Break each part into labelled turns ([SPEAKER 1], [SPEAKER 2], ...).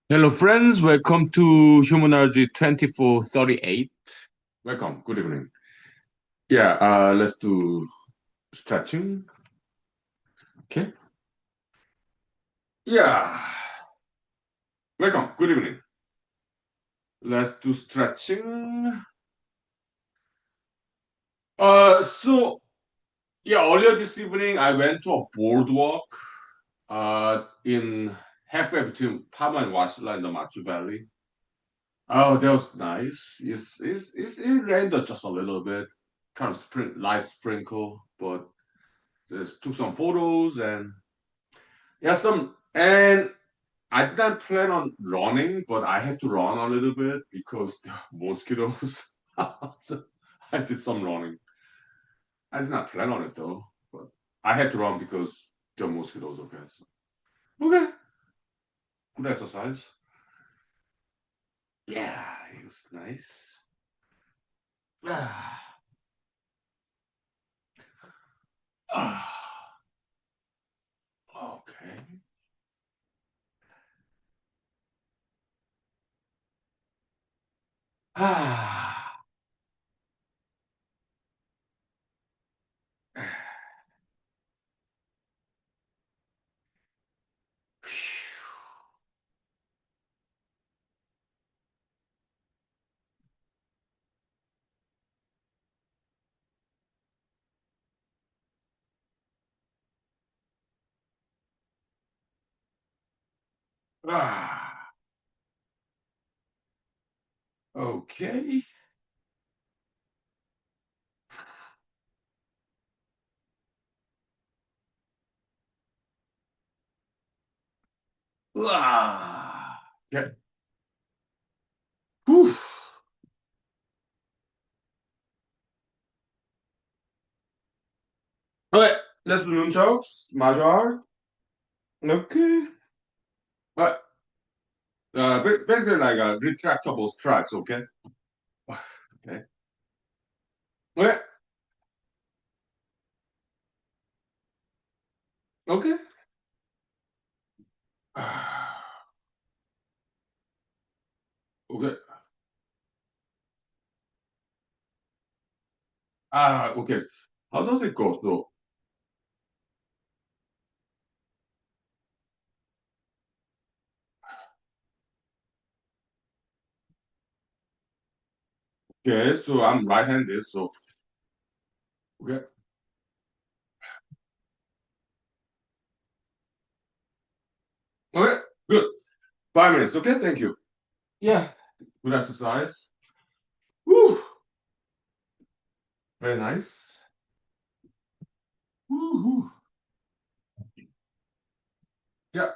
[SPEAKER 1] Hello, friends. Welcome to humanology 2438. Welcome. Good evening. Yeah, let's do stretching. Okay. Yeah. Welcome. Good evening. Let's do stretching. So yeah, earlier this evening I went to a boardwalk in halfway between Palma and Wasilla in the Machu Valley. Oh, that was nice. It rained just a little bit, kind of light sprinkle, but just took some photos and yeah, some and I didn't plan on running, but I had to run a little bit because the mosquitoes. So I did some running. I did not plan on it though, but I had to run because the mosquitoes. Okay, so okay, good exercise. Yeah, it was nice. Ah, ah, okay. Ah. Ah. Okay. Ah. Okay. Whew. Okay, let's do nunchucks, martial art. Okay. But basically like retractable strikes, okay? Okay. Okay. Okay. Okay. Okay. How does it go? So, okay, so I'm right-handed, so okay. Okay, good. 5 minutes, okay, thank you. Yeah, good exercise. Woo, very nice. Woo, woo. Yeah.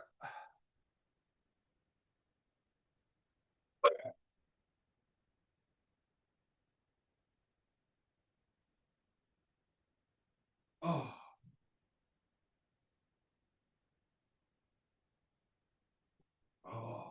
[SPEAKER 1] Oh, oh.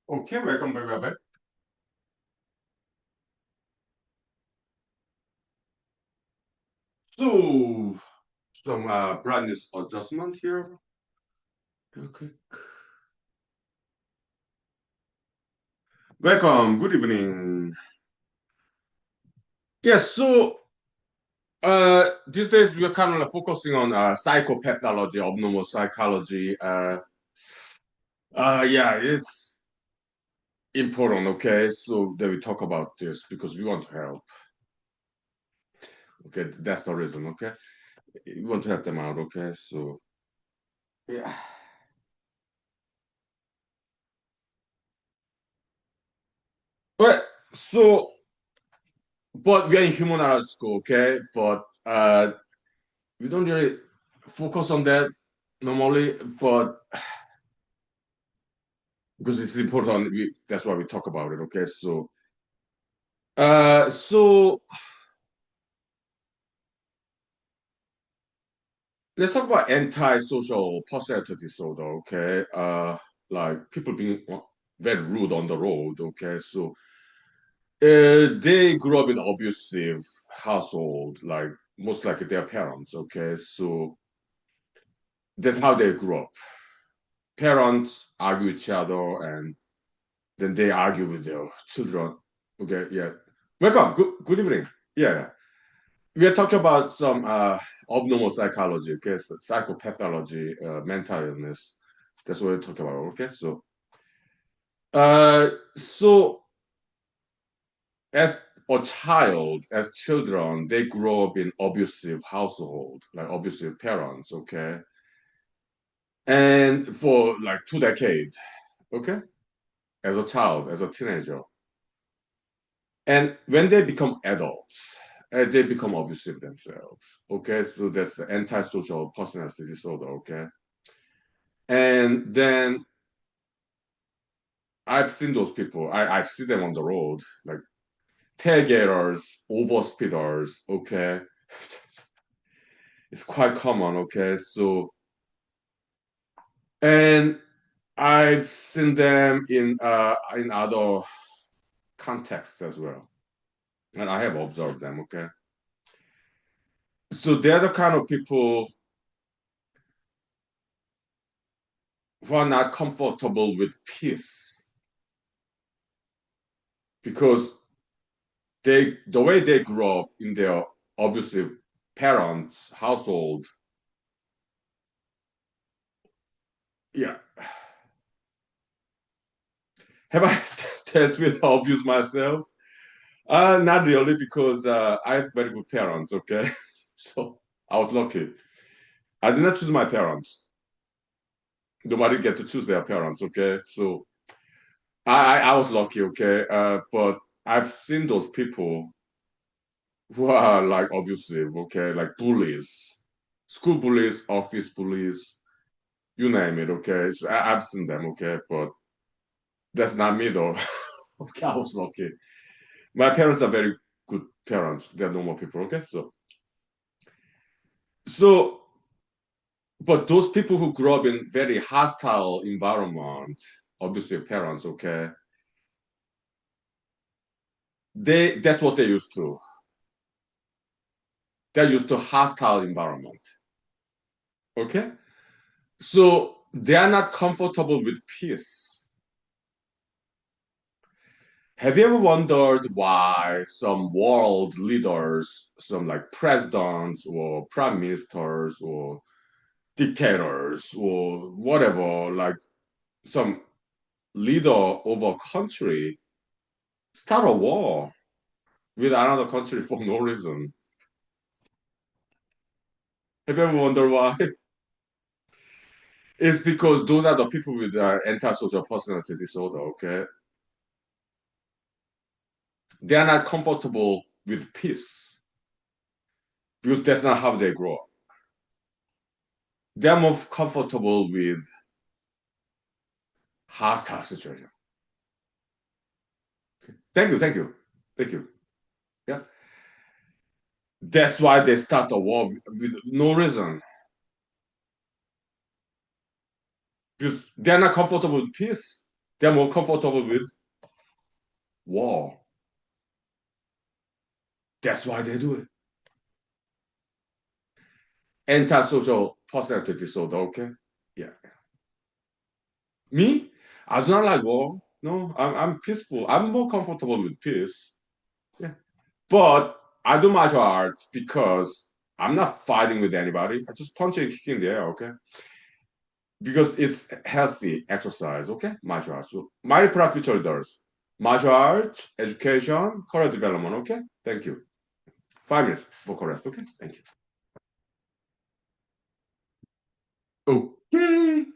[SPEAKER 1] Okay, welcome back, welcome back. So, some brightness adjustment here. Okay. Welcome, good evening. Yes, so these days we're kind of like focusing on psychopathology, abnormal psychology. Yeah, it's important, okay? So that we talk about this because we want to help. Okay, that's the reason, okay? We want to help them out, okay? So, yeah. But so, but we're in humanology school, okay? But we don't really focus on that normally, but because it's important, that's why we talk about it. Okay, so let's talk about antisocial personality disorder. Okay, like people being very rude on the road. Okay, so they grew up in abusive household, like most likely their parents. Okay, so that's how they grew up. Parents argue with each other, and then they argue with their children. Okay, yeah. Welcome. Good evening. Yeah, yeah. We are talking about some abnormal psychology, okay? So psychopathology, mental illness. That's what we're talking about. Okay, so as a child, as children, they grow up in abusive household, like abusive parents. Okay, and for like 2 decades. Okay, as a child, as a teenager. And when they become adults, they become abusive themselves. Okay, so that's the antisocial personality disorder. Okay, and then I've seen those people. I've seen them on the road, like tailgaters, overspeeders. Okay, it's quite common. Okay, so and I've seen them in other contexts as well, and I have observed them. Okay, so they're the kind of people who are not comfortable with peace because the way they grew up in their abusive parents' household. Yeah, have I dealt with abuse myself? Not really, because I have very good parents. Okay, so I was lucky. I did not choose my parents. Nobody get to choose their parents. Okay, so I was lucky. Okay, but I've seen those people who are like abusive, okay, like bullies, school bullies, office bullies, you name it, okay. So I've seen them, okay, but that's not me though. Okay, I was lucky. My parents are very good parents. They're normal people, okay. So, but those people who grow up in very hostile environment, abusive parents, okay, that's what they used to. They're used to hostile environment, okay. So they are not comfortable with peace. Have you ever wondered why some world leaders, some like presidents or prime ministers or dictators or whatever, like some leader of a country start a war with another country for no reason? Have you ever wondered why? It's because those are the people with antisocial personality disorder, okay? They are not comfortable with peace because that's not how they grow up. They're more comfortable with hostile situation. Thank you, thank you. Yeah, that's why they start a war with no reason because they're not comfortable with peace. They're more comfortable with war. That's why they do it. Antisocial personality disorder, okay? Yeah. Me? I do not like war. No, I'm peaceful. I'm more comfortable with peace. Yeah. But I do martial arts because I'm not fighting with anybody. I just punch and kick in the air, okay? Because it's healthy exercise, okay? Martial arts. So my future does. Martial arts, education, career development, okay? Thank you. 5 minutes for rest, okay? Thank you. Okay.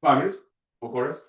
[SPEAKER 1] 5 minutes for rest.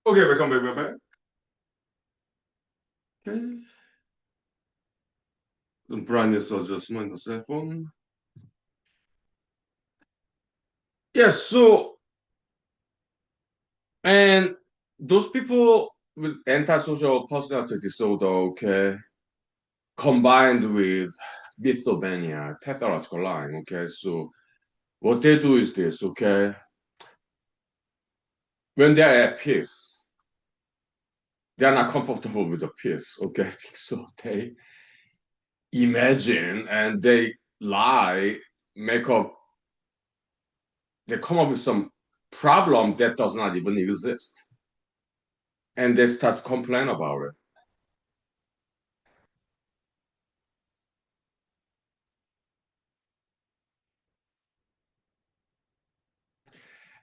[SPEAKER 1] Okay, welcome back, welcome back. Okay. The brightness adjustment, the cell phone. Yes, so, and those people with antisocial personality disorder, okay, combined with mythomania, pathological lying, okay, so what they do is this, okay, when they're at peace, they're not comfortable with the peace, okay, so they imagine and they lie, make up, they come up with some problem that does not even exist, and they start to complain about it.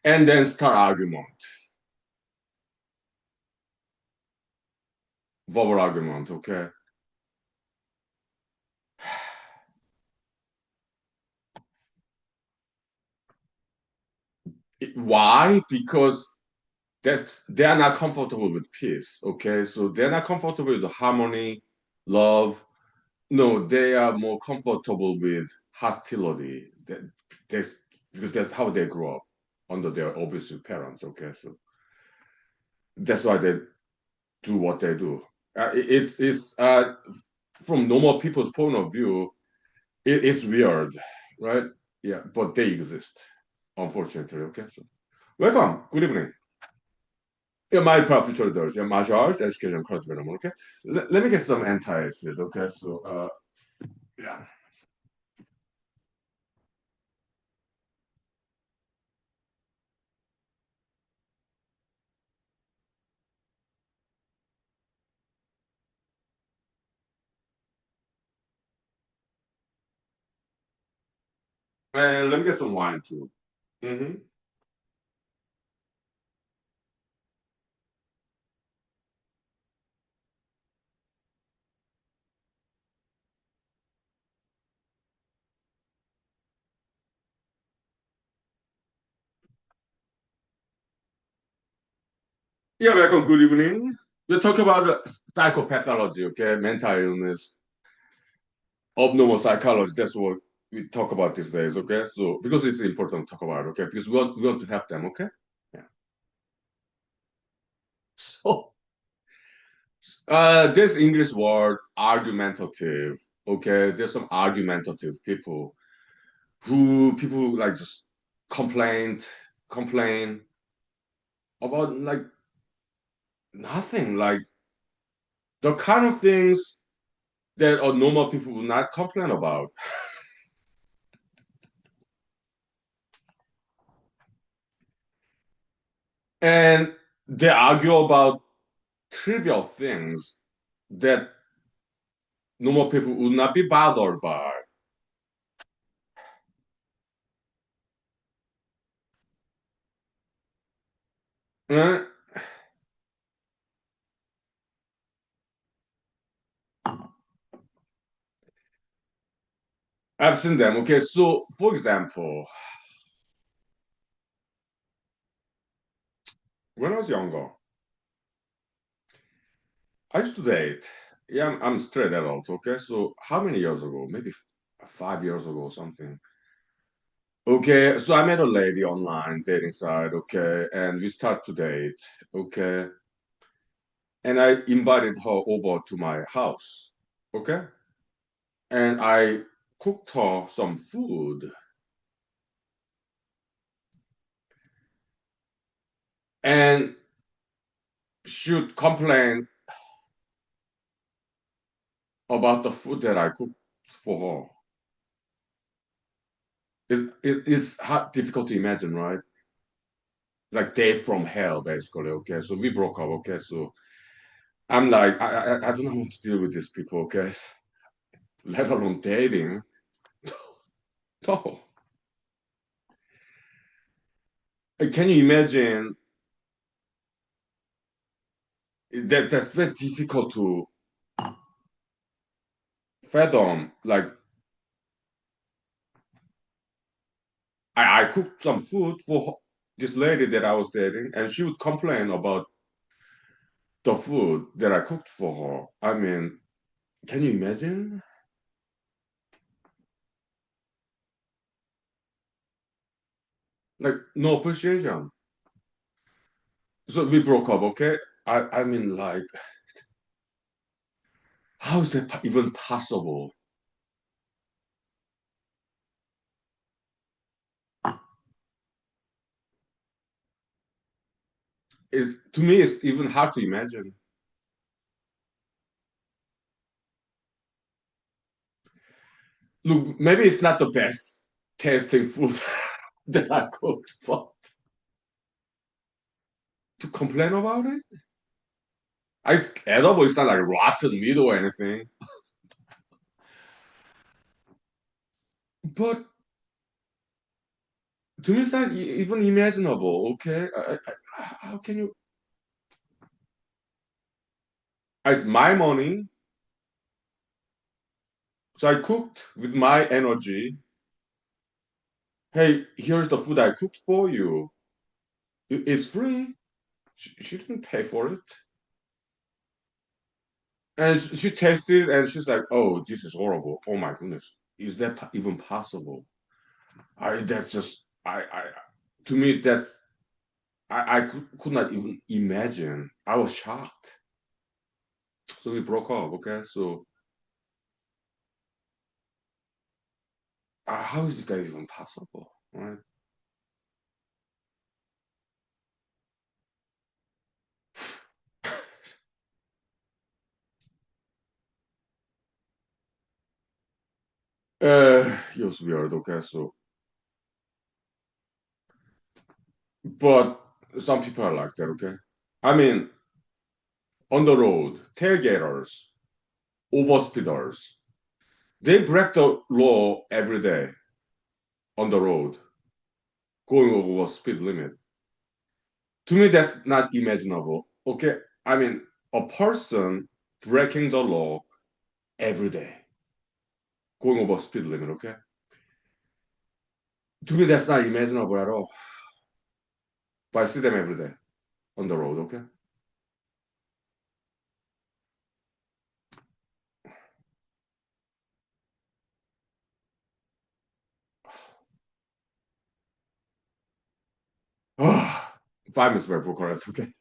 [SPEAKER 1] And then start argument, verbal argument, okay? Why? Because they are not comfortable with peace, okay? So they're not comfortable with harmony, love. No, they are more comfortable with hostility. That's because that's how they grew up under their abusive parents, okay? So that's why they do what they do. It's from normal people's point of view, it's weird, right? Yeah, but they exist, unfortunately. Okay, so welcome. Good evening. Yeah, my future does. Yeah, martial arts, education, and culture development. Okay, let me get some anti-acid. Okay, so yeah, and let me get some wine too. Hmm. Yeah, welcome. Good evening. We're talking about psychopathology. Okay, mental illness, abnormal psychology. That's what we talk about these days. Okay, so because it's important to talk about. Okay, because we want to help them. Okay. Yeah. So this English word argumentative. Okay, there's some argumentative people who like just complained, complain about like nothing, like the kind of things that a normal people would not complain about. And they argue about trivial things that normal people would not be bothered by. Eh, I've seen them. Okay, so for example, when I was younger, I used to date. Yeah, I'm straight adult. Okay, so how many years ago? Maybe 5 years ago or something. Okay, so I met a lady online dating site. Okay, and we start to date. Okay, and I invited her over to my house. Okay, and I cooked her some food, and she would complain about the food that I cooked for her. It's hard, difficult to imagine, right? Like date from hell, basically. Okay, so we broke up. Okay, so I'm like, I don't know how to deal with these people. Okay, let alone dating. No. Can you imagine that? That's very difficult to fathom. Like I cooked some food for this lady that I was dating, and she would complain about the food that I cooked for her. I mean, can you imagine? Like no appreciation. So we broke up. Okay. I mean, like, how is that even possible? Is to me, it's even hard to imagine. Look, maybe it's not the best tasting food that I cooked, but to complain about it, it's edible. It's not like rotten meat or anything. But to me, it's not even imaginable. Okay, how can you? It's my money, so I cooked with my energy. Hey, here's the food I cooked for you. It's free. She didn't pay for it. And she tasted and she's like, "Oh, this is horrible. Oh my goodness, is that even possible?" That's just, to me, that's, I could not even imagine. I was shocked. So we broke up. Okay, so how is that even possible? Right? It was weird, okay, so, but some people are like that, okay? I mean, on the road, tailgaters, overspeeders, they break the law every day on the road, going over speed limit. To me, that's not imaginable, okay? I mean, a person breaking the law every day, going over speed limit, okay? To me, that's not imaginable at all. But I see them every day on the road, okay? Oh, 5 minutes before correct, okay?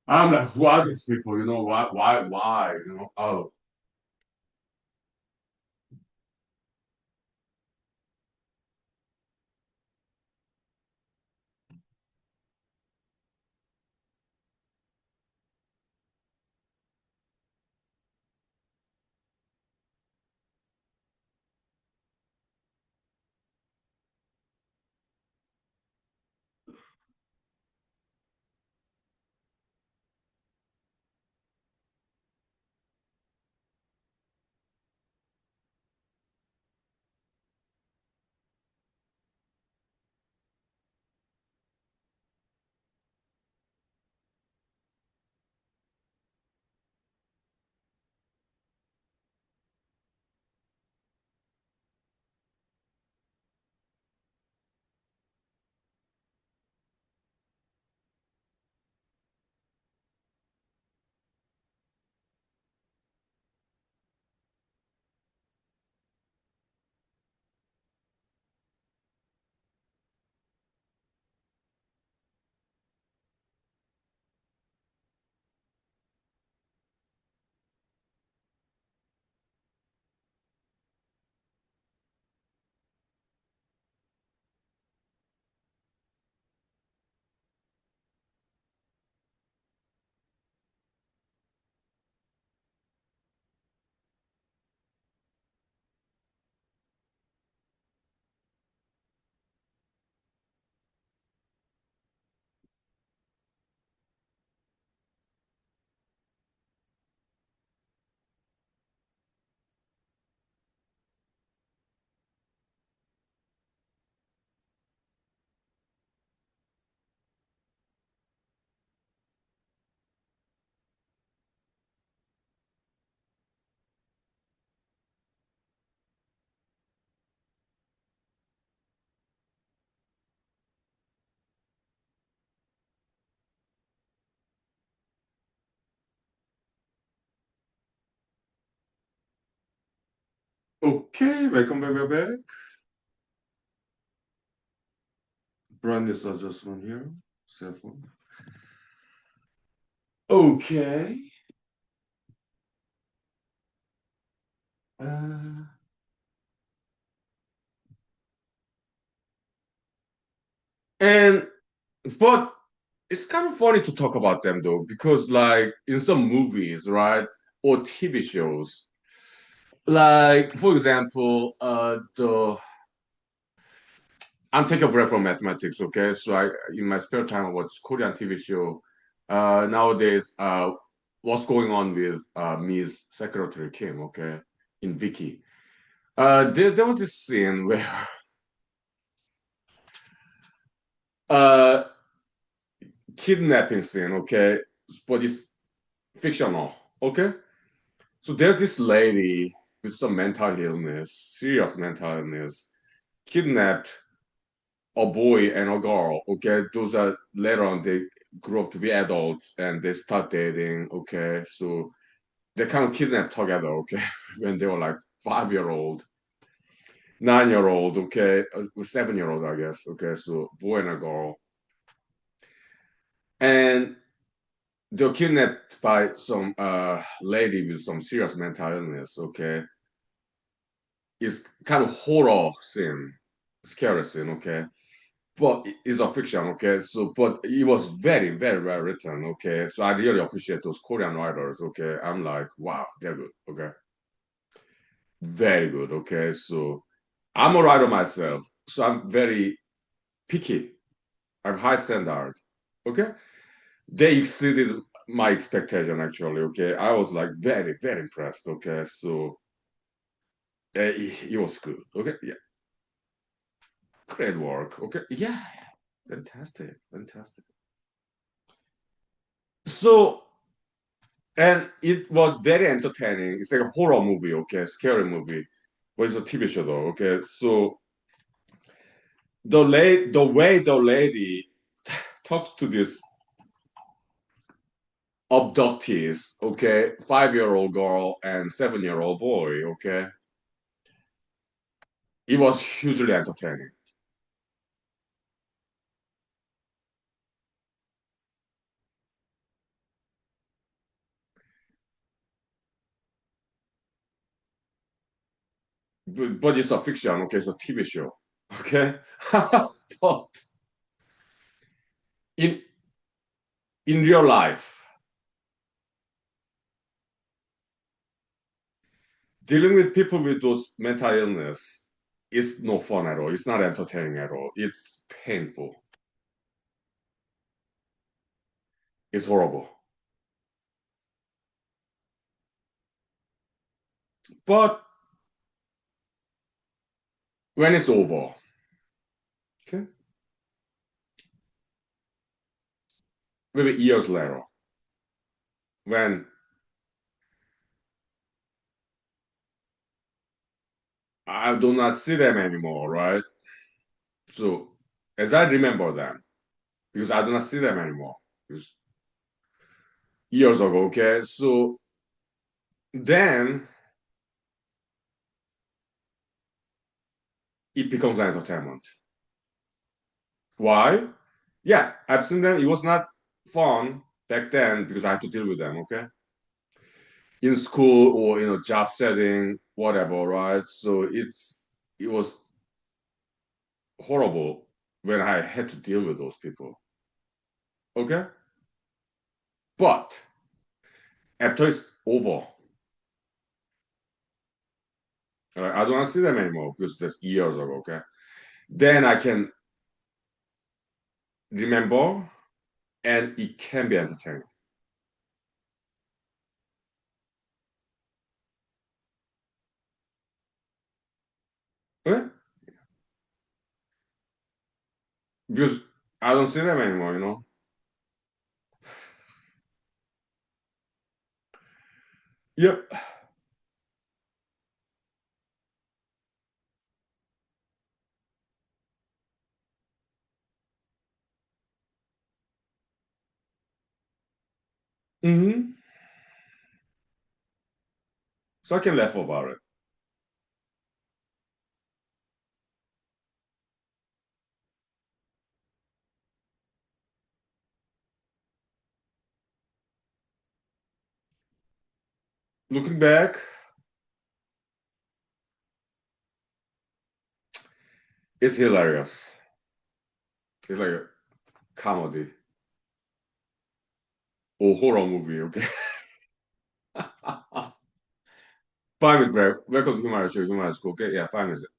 [SPEAKER 1] I'm like, who are these people? You know, why? You know, oh, okay, welcome back, we're back. Brightness adjustment here, cell phone. Okay. Uh, and but it's kind of funny to talk about them though, because like in some movies, right, or TV shows, like for example, the I'm taking a break from mathematics, okay? So I in my spare time I watch Korean TV show. Nowadays, what's going on with Miss Secretary Kim, okay, in Vicky. There was this scene where uh kidnapping scene, okay, but it's fictional, okay? So there's this lady with some mental illness, serious mental illness, kidnapped a boy and a girl. Okay, those are later on they grow up to be adults and they start dating. Okay, so they kind of kidnapped together. Okay, when they were like 5 year old, 9 year old. Okay, 7 year old, I guess. Okay, so boy and a girl, and they're kidnapped by some lady with some serious mental illness. Okay, it's kind of horror scene, scary scene. Okay, but it's a fiction, okay? So, but it was very, very well written, okay? So I really appreciate those Korean writers, okay? I'm like, wow, they're good, okay? very good. Okay, so I'm a writer myself, so I'm very picky. I have high standard. Okay, they exceeded my expectation actually. Okay, I was like very very impressed. Okay, so it was good. Okay, yeah, great work. Okay, yeah, fantastic, fantastic. So and it was very entertaining. It's like a horror movie. Okay, scary movie, but it's a TV show though. Okay, so the way the lady talks to this abductees, okay, 5-year-old girl and 7-year-old boy, okay, it was hugely entertaining. But it's a fiction, okay, it's a TV show, okay. But in in real life, dealing with people with those mental illness is no fun at all. It's not entertaining at all. It's painful. It's horrible. But when it's over, okay, maybe years later, when I do not see them anymore, right? So as I remember them, because I do not see them anymore, because years ago, okay? So then it becomes an entertainment. Why? Yeah, I've seen them. It was not fun back then because I had to deal with them, okay? In school or in a job setting, whatever, right? So it was horrible when I had to deal with those people. Okay? But after it's over, right, I don't want to see them anymore because that's years ago, okay? Then I can remember and it can be entertaining. Okay? Because I don't see them anymore, you know? Yep. Hmm. So I can laugh about it. Looking back, it's hilarious. It's like a comedy or horror movie, okay? Fine with Brave. Welcome to human show, human school. Okay, yeah, fine with it.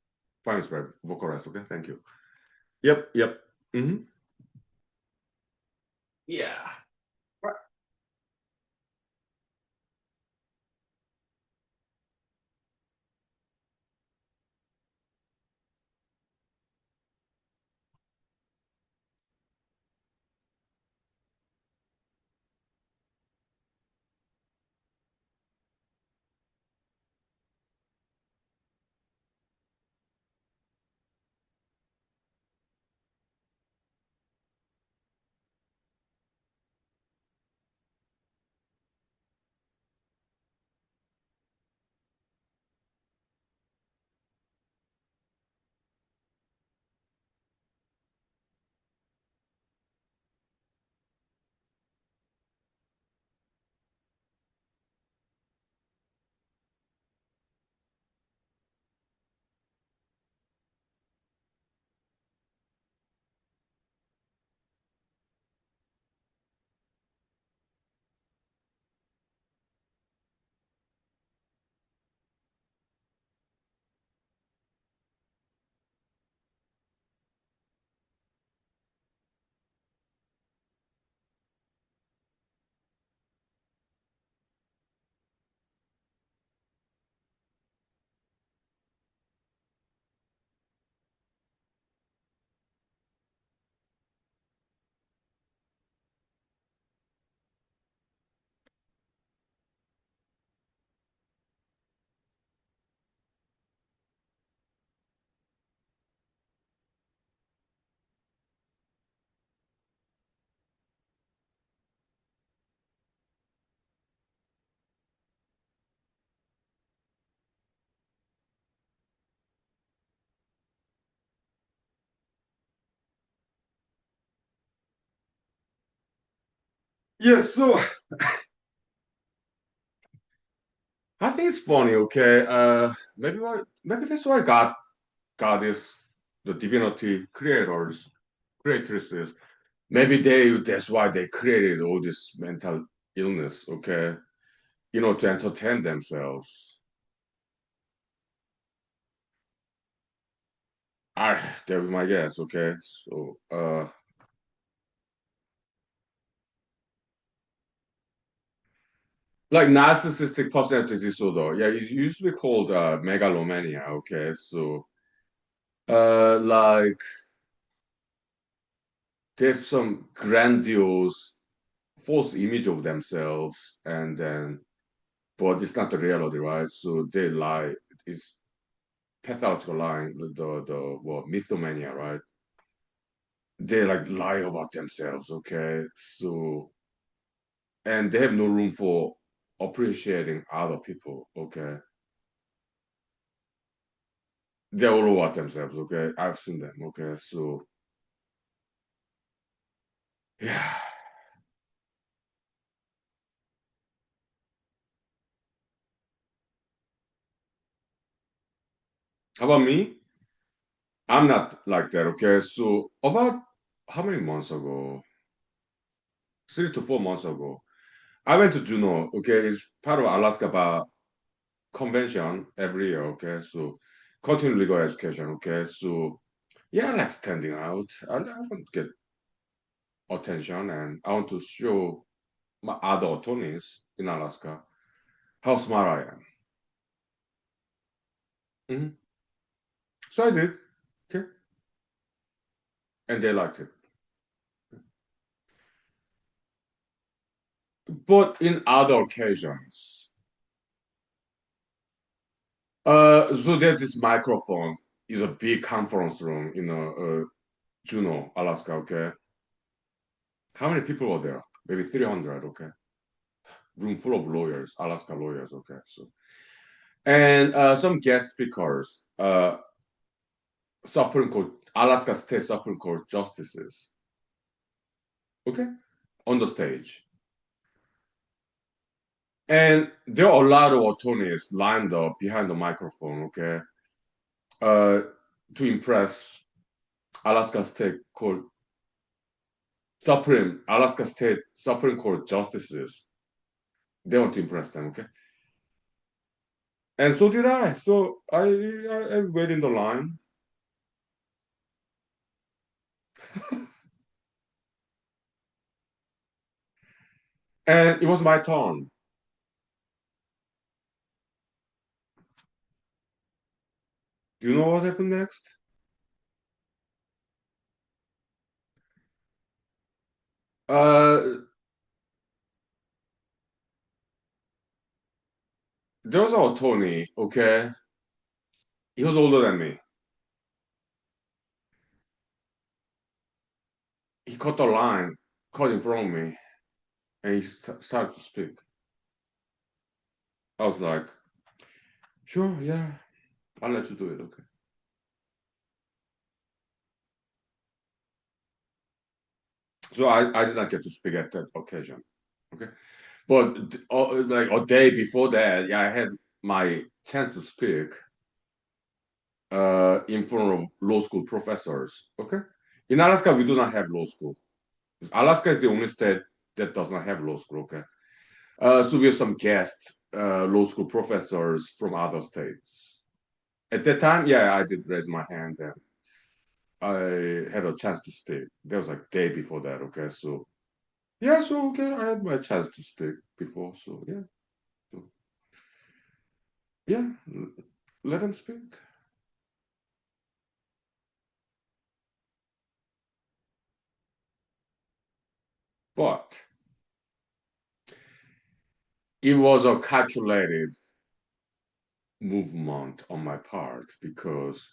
[SPEAKER 1] Fine with Brave. Vocalized, okay? Thank you. Yep, yep. Hmm. Yeah. Right. Yes, so I think it's funny, okay? Maybe that's why God is the divinity creators, creatresses. Maybe that's why they created all this mental illness, okay? To entertain themselves. I that was my guess, okay? So like narcissistic personality disorder. Yeah, it used to be called megalomania, okay? So like there's some grandiose false image of themselves, and then but it's not the reality, right? So they lie. It's pathological lying, the what mythomania, right? They like lie about themselves, okay? So and they have no room for appreciating other people, okay? They're all about themselves, okay? I've seen them, okay? So yeah. How about me? I'm not like that, okay? So about how many months ago? 3 to 4 months ago, I went to Juneau, okay? It's part of Alaska Bar convention every year, okay? So continuing legal education, okay? So yeah, I like standing out. I want to get attention and I want to show my other attorneys in Alaska how smart I am. Mhm. So I did, okay? And they liked it. But in other occasions, so there's this microphone is a big conference room in Juneau, Alaska, okay? How many people were there? Maybe 300, okay? Room full of lawyers, Alaska lawyers, okay? So and some guest speakers, Supreme Court, Alaska State Supreme Court justices, okay, on the stage. And there are a lot of attorneys lined up behind the microphone, okay, uh, to impress Alaska State Court Alaska State Supreme Court justices. They want to impress them, okay? And so did I. So I waited in the line, and it was my turn. Do you know what happened next? Uh, there was an attorney, okay? He was older than me. He cut the line, cut in front of me, and he started to speak. I was like, sure, yeah, I'll let you do it, okay? So I did not get to speak at that occasion, okay? But like a day before that, yeah, I had my chance to speak in front of law school professors, okay? In Alaska, we do not have law school. Alaska is the only state that does not have law school, okay? So we have some guest law school professors from other states. At that time, yeah, I did raise my hand and I had a chance to speak. That was like day before that, okay? So yeah, so okay, I had my chance to speak before, so yeah. So yeah, let them speak. But it was a calculated movement on my part because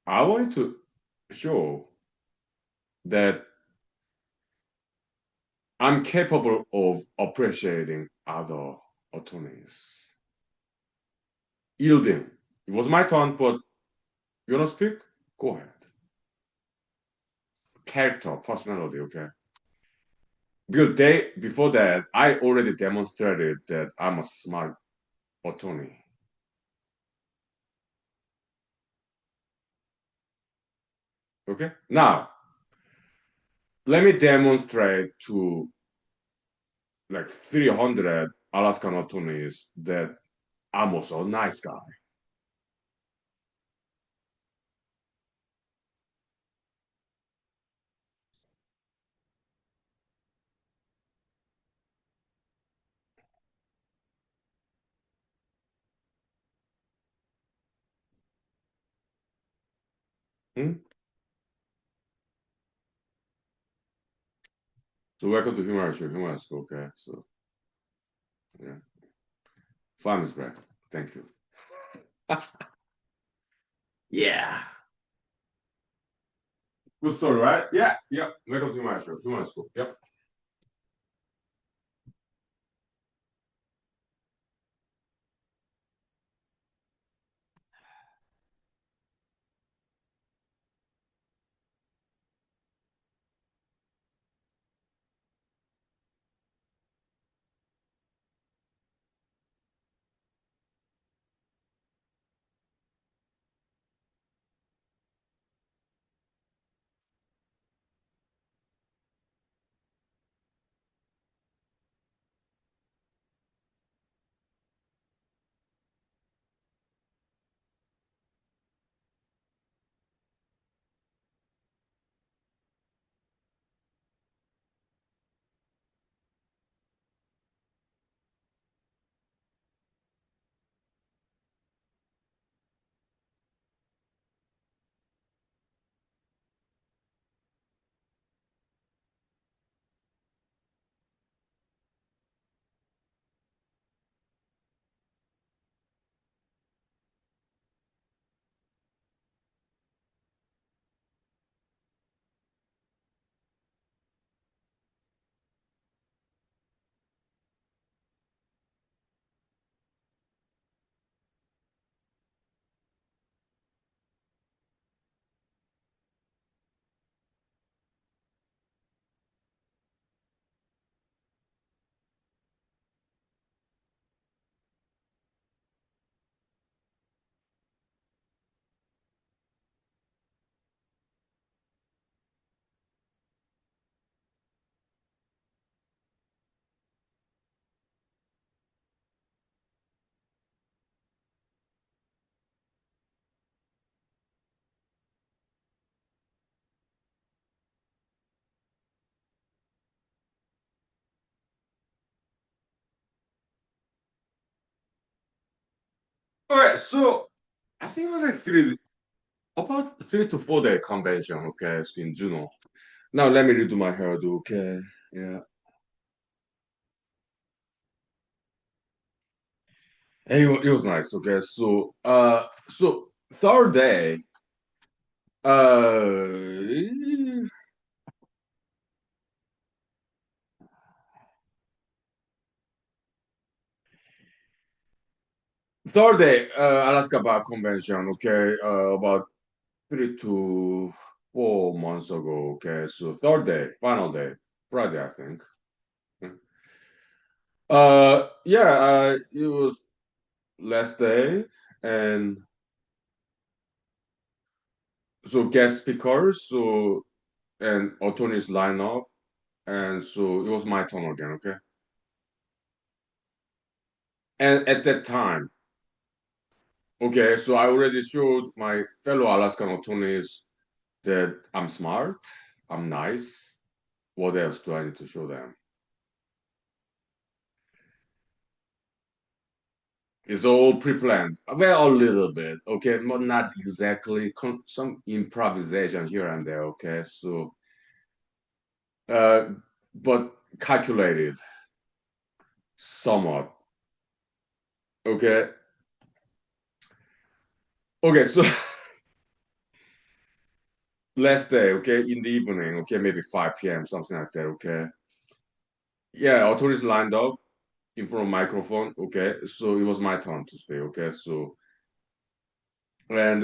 [SPEAKER 1] I wanted to show that I'm capable of appreciating other attorneys. Yielding. It was my turn, but you wanna speak? Go ahead. Character, personality, okay? because they before that I already demonstrated that I'm a smart attorney. Okay, now let me demonstrate to like 300 Alaskan attorneys that I'm also a nice guy. Hmm? So welcome to human school. Okay, so yeah, fun is back. Thank you. Yeah. Good story, right? Yeah, yeah. Welcome to human school. Yep. All right. So I think it was like about 3 to 4 day convention. Okay, so in Juno. Now let me redo my hairdo. Okay. Yeah. And it was nice. Okay. So third day. Uh, Third day, Alaska Bar Convention. Okay. About 3 to 4 months ago. Okay. So third day, final day, Friday, I think. Yeah. It was last day, and so guest speakers. So and attorneys line up, and so it was my turn again. Okay. And at that time, okay, so I already showed my fellow Alaskan attorneys that I'm smart, I'm nice. What else do I need to show them? It's all pre-planned. Well, a little bit, okay, but not exactly. Some improvisation here and there, okay. So, uh, but calculated somewhat, okay. Okay, so last day, okay, in the evening, okay, maybe 5 p.m., something like that, okay. Yeah, authorities lined up in front of microphone, okay. So it was my turn to speak, okay. So and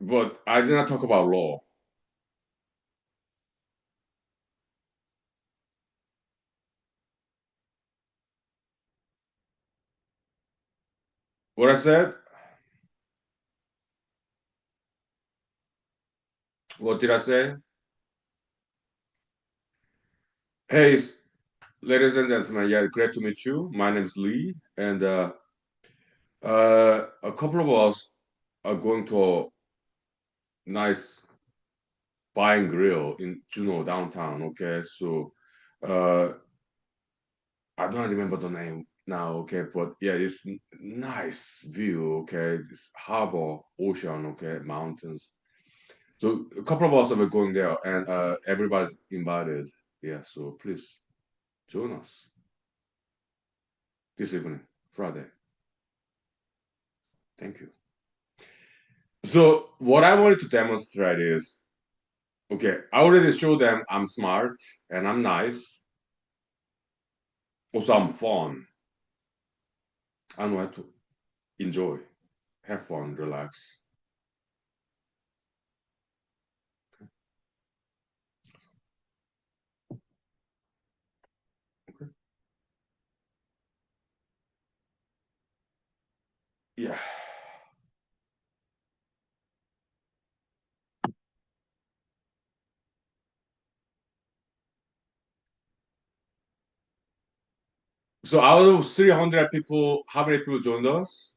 [SPEAKER 1] but I did not talk about law. What I said? What did I say? Hey, ladies and gentlemen, yeah, great to meet you. My name is Lee, and a couple of us are going to a nice bar and grill in Juneau downtown. Okay, so uh, I don't remember the name now. Okay, but yeah, it's nice view. Okay, it's harbor, ocean. Okay, mountains. So a couple of us are going there, and everybody's invited. Yeah, so please join us this evening, Friday. Thank you. So what I wanted to demonstrate is, okay, I already showed them I'm smart and I'm nice. Also, I'm fun. I know how to enjoy, have fun, relax. Okay. Yeah. So out of 300 people, how many people joined us?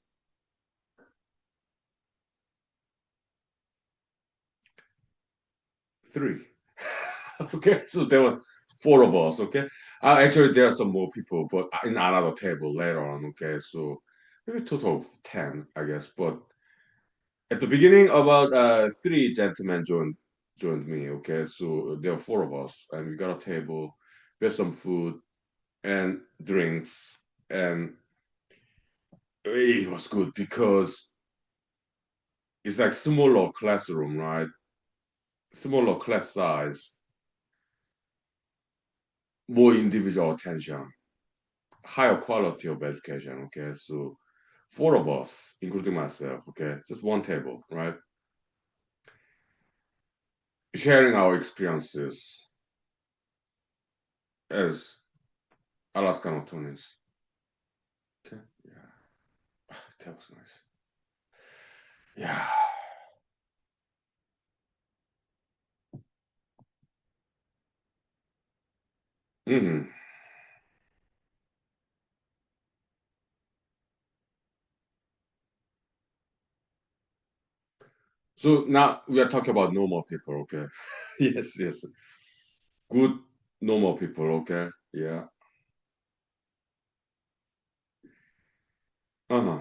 [SPEAKER 1] Three. Okay, so there were four of us. Okay, actually there are some more people, but in another table later on. Okay, so maybe a total of 10, I guess. But at the beginning, about three gentlemen joined me. Okay, so there are four of us, and we got a table, we have some food and drinks, and it was good because it's like smaller classroom, right? Smaller class size, more individual attention, higher quality of education. Okay, so four of us, including myself. Okay, just one table, right? Sharing our experiences as Alaskan attorneys. Okay, yeah, that was nice. Yeah. Hmm. So now we are talking about normal people, okay? Yes, yes. Good normal people, okay? Yeah. Uh-huh.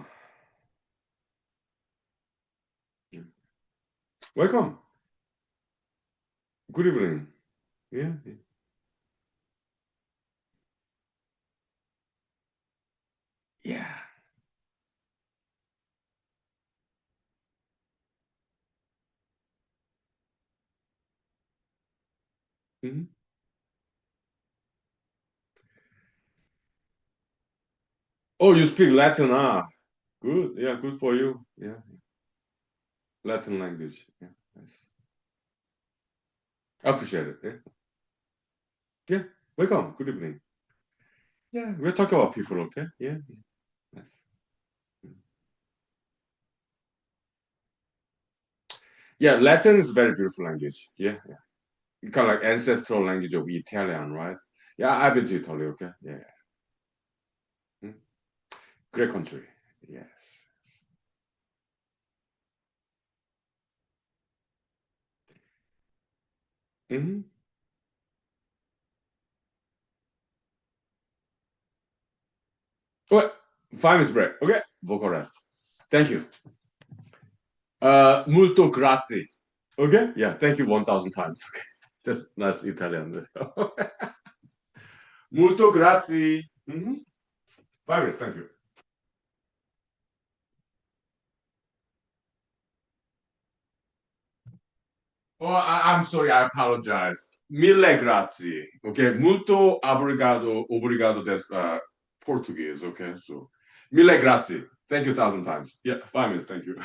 [SPEAKER 1] Welcome. Good evening. Yeah. Yeah. Hmm. Oh, you speak Latin, ah. Good. Yeah, good for you. Yeah. Latin language. Yeah. Nice. I appreciate it. Yeah. Yeah. Welcome. Good evening. Yeah. We're talking about people, okay? Yeah. Yeah. Nice. Mm. Yeah, Latin is a very beautiful language. Yeah. Kind of like ancestral language of Italian, right? Yeah, I've been to Italy. Okay, yeah. Mm. Great country. Yes. Hmm. What? 5 minutes break. Okay. Vocal rest. Thank you. Molto grazie. Okay. Yeah. Thank you 1,000 times. Okay. That's Italian. Molto grazie. 5 minutes. Thank you. Oh, I'm sorry. I apologize. Mille grazie. Okay. Molto obrigado. Obrigado des Portuguese. Okay. So, mille grazie. Thank you 1,000 times. Yeah. 5 minutes. Thank you.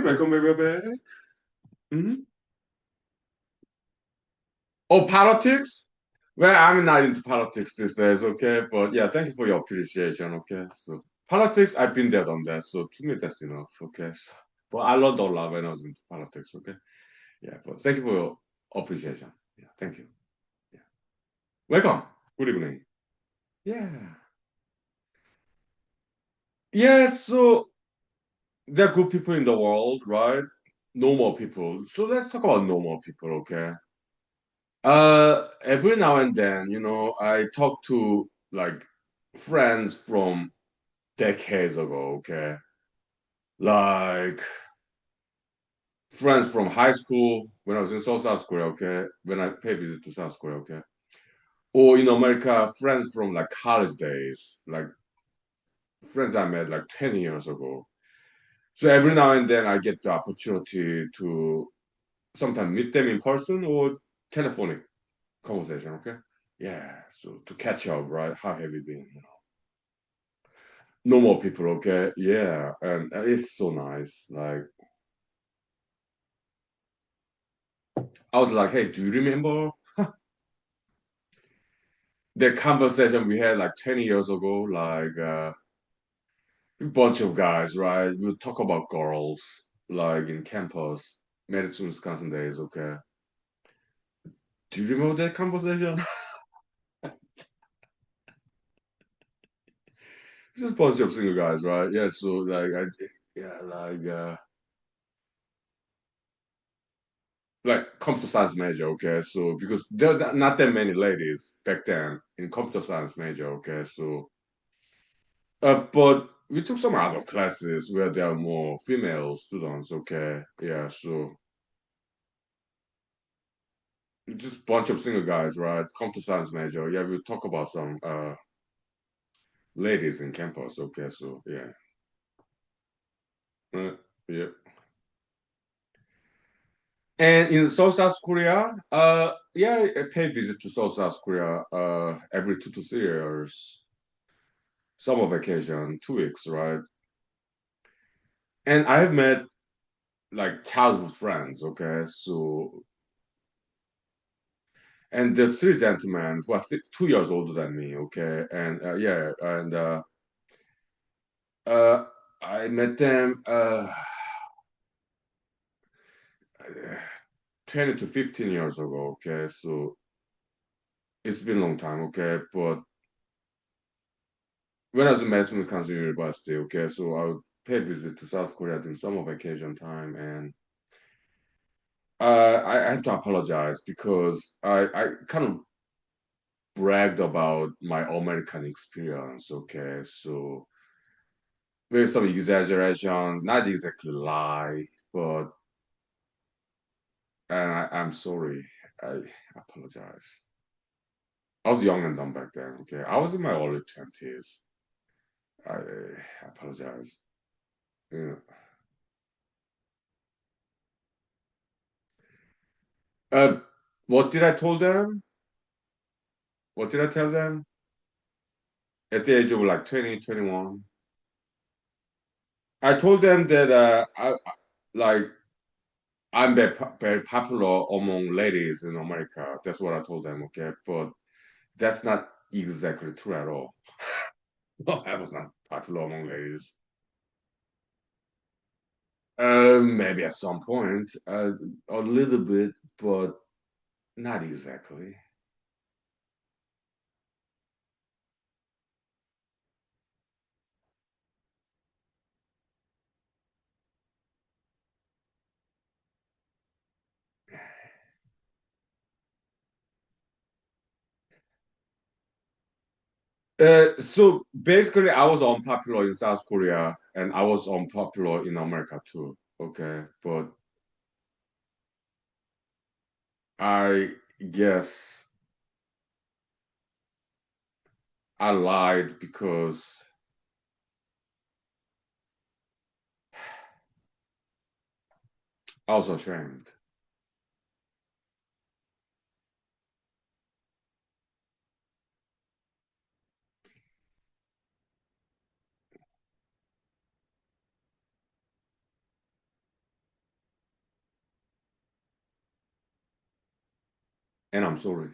[SPEAKER 1] welcome, back. Mhm. Oh, politics? Well, I'm not into politics these days, okay? But yeah, thank you for your appreciation, okay? So politics, I've been there, done that. So to me, that's enough, okay? So, but I learned a lot when I was into politics, okay? Yeah, but thank you for your appreciation. Yeah, thank you. Yeah. Welcome. Good evening. Yeah. Yeah, so there are good people in the world, right? Normal people. So let's talk about normal people, okay? Every now and then, I talk to like friends from decades ago, okay? Like friends from high school when I was in South Korea, okay? When I pay visit to South Korea, okay? Or in America, friends from like college days, like friends I met like 10 years ago. So every now and then I get the opportunity to sometimes meet them in person or telephonic conversation, okay? Yeah, so to catch up, right? How have you been? Normal people, okay? Yeah, and it's so nice. Like, I was like, hey, do you remember the conversation we had like 20 years ago? Like, a bunch of guys, right? We would talk about girls, like in campus, Madison, Wisconsin days, okay? Do you remember that conversation? Just a bunch of single guys, right? Yeah, so yeah, like computer science major, okay? So because there are not that many ladies back then in computer science major, okay? So but we took some other classes where there are more female students, okay? Yeah, so just a bunch of single guys, right? Computer science major. Yeah, we talk about some ladies in campus, okay? So yeah. Yeah. And in South Korea, yeah, I pay visit to South Korea every 2 to 3 years. Summer vacation, 2 weeks, right? And I have met like childhood friends, okay? So and there's three gentlemen who are 2 years older than me, okay? And yeah, and uh I met them 20 to 15 years ago, okay? So it's been a long time, okay? But when I was in Madison, Wisconsin University, okay, so I would pay visit to South Korea during summer vacation time, and I have to apologize because I kind of bragged about my American experience, okay, so with some exaggeration, not exactly lie, but and I'm sorry, I apologize. I was young and dumb back then, okay, I was in my early 20s. I apologize. Yeah. Uh, what did I told them? What did I tell them? At the age of like 20, 21. I told them that like I'm very popular among ladies in America. That's what I told them, okay? But that's not exactly true at all. No, I was not popular among ladies. Maybe at some point, a little bit, but not exactly. So basically, I was unpopular in South Korea, and I was unpopular in America too. Okay, but I guess I lied because I was ashamed. and I'm sorry.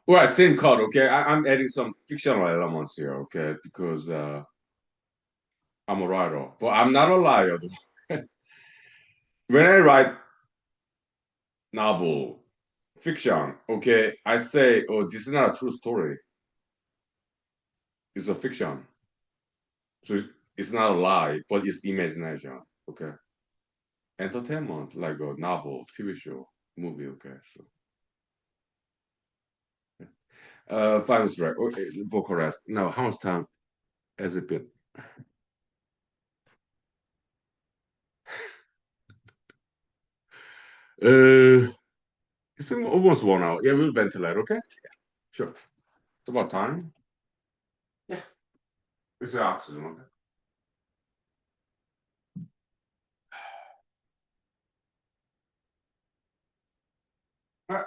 [SPEAKER 1] All right, same card, okay? I'm adding some fictional elements here, okay? Because I'm a writer, but I'm not a liar. When I write novel, fiction, okay, I say, oh, this is not a true story. It's a fiction. So it's not a lie, but it's imagination, okay? Entertainment, like a novel, TV show, movie, okay? So, 5 minutes break. Okay, vocal rest. Now, how much time has it been? Uh, it's been almost 1 hour. Yeah, we'll ventilate, okay? Yeah, sure. It's about time. Yeah, it's the oxygen, okay? All right.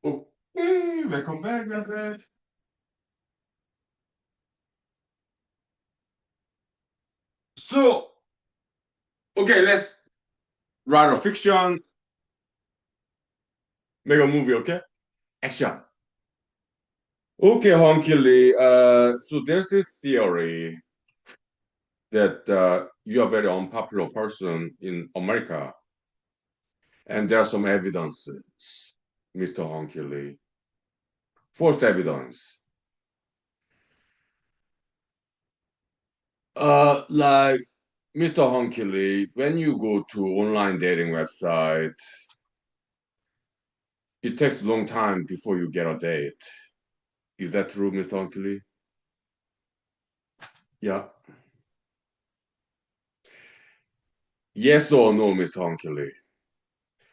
[SPEAKER 1] Okay, welcome back, welcome. So, okay, let's write a fiction, make a movie, okay? Action. Okay, Honky Lee. So there's this theory that you're a very unpopular person in America, and there are some evidences, Mr. Honky Lee. First evidence. Like Mr. Honky Lee, when you go to online dating website, it takes a long time before you get a date. Is that true, Mr. Honky Lee? Yeah. Yes or no, Mr. Honky Lee?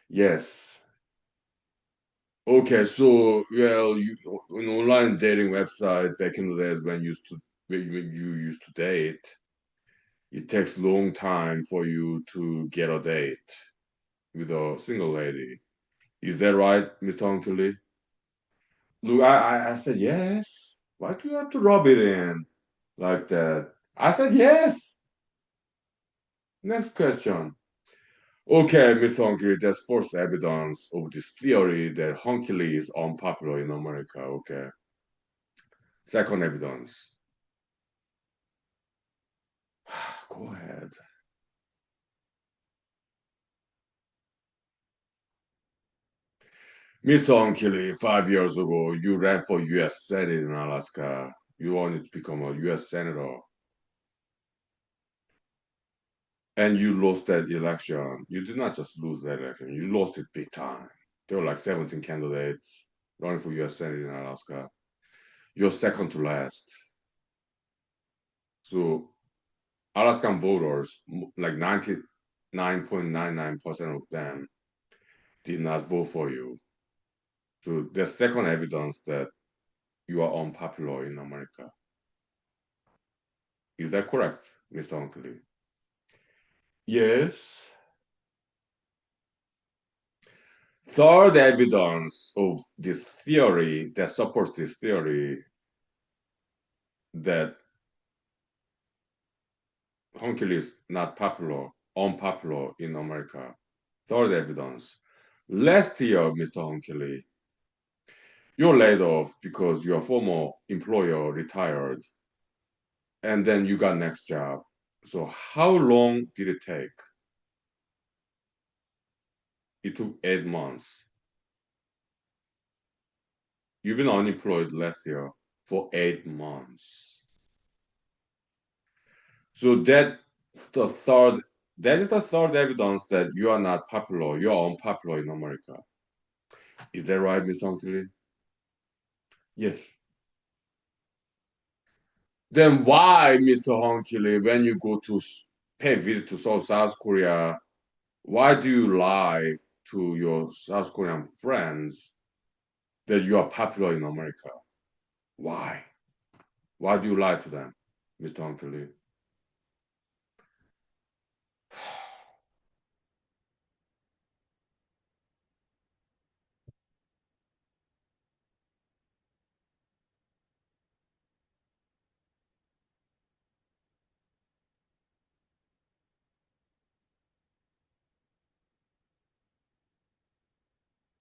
[SPEAKER 1] Yes. Okay, so well, you an online dating website back in the days when you used to date, it takes long time for you to get a date with a single lady. Is that right, Mr. Uncle? Look, I said yes. Why do you have to rub it in like that? I said yes. Next question. Okay, Mr. Hunky, that's first evidence of this theory that Hunky is unpopular in America. Okay. Second evidence. Go ahead. Mr. Hunky, 5 years ago, you ran for U.S. Senate in Alaska. You wanted to become a U.S. Senator. And you lost that election. You did not just lose that election, you lost it big time. There were like 17 candidates running for U.S. Senate in Alaska. You're second to last. So Alaskan voters, like 99.99% of them, did not vote for you. So there's second evidence that you are unpopular in America. Is that correct, Mr. Uncle? Yes. Third evidence of this theory that supports this theory that Hunky is not popular, unpopular in America. Third evidence. Last year, Mr. Hunky, you're laid off because your former employer retired and then you got next job. So how long did it take? It took 8 months. You've been unemployed last year for 8 months. So the third that is the third evidence that you are not popular, you are unpopular in America. Is that right, Mr. Huntley? Yes. Then why, Mr. Huntley, when you go to pay visit to South Korea, why do you lie to your South Korean friends that you are popular in America? Why? Why do you lie to them, Mr. Huntley?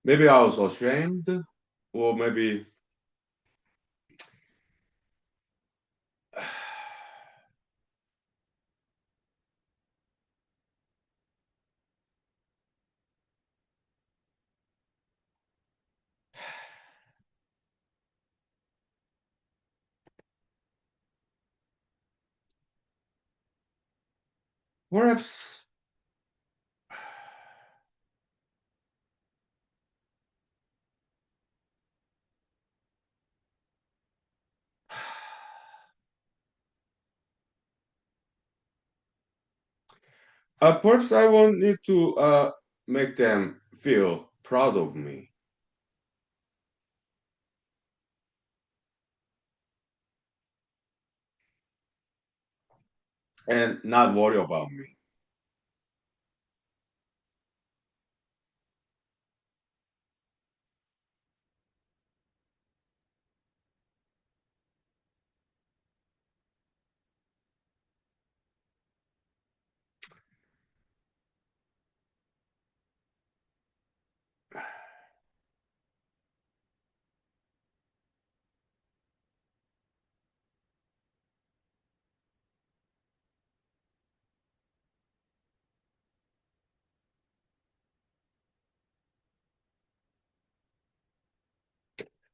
[SPEAKER 1] Maybe I was ashamed, or maybe perhaps perhaps I want need to make them feel proud of me and not worry about me.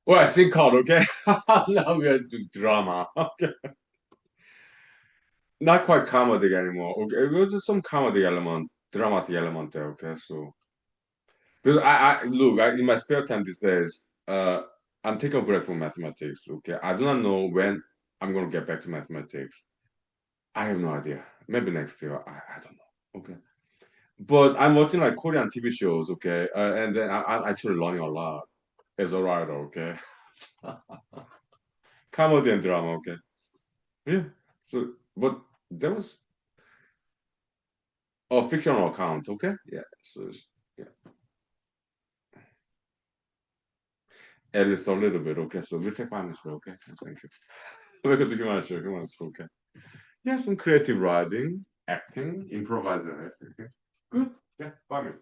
[SPEAKER 1] Well, I sing called, okay? Now we are to drama. Okay. Not quite comedy anymore. Okay. It was just some comedy element, dramatic element there, okay? So because I look in my spare time these days, I'm taking a break from mathematics. Okay. I do not know when I'm gonna get back to mathematics. I have no idea. Maybe next year. I don't know. Okay. But I'm watching like Korean TV shows, okay? And then I'm actually learning a lot as a writer, okay? Comedy and drama, okay? Yeah. So, but there was a fictional account, okay? Yeah. So, yeah, at least a little bit, okay? So we'll take 5 minutes, okay? Thank you. We're going to human show, okay? Yeah, some creative writing, acting, improvising, okay? Good. Yeah, 5 minutes.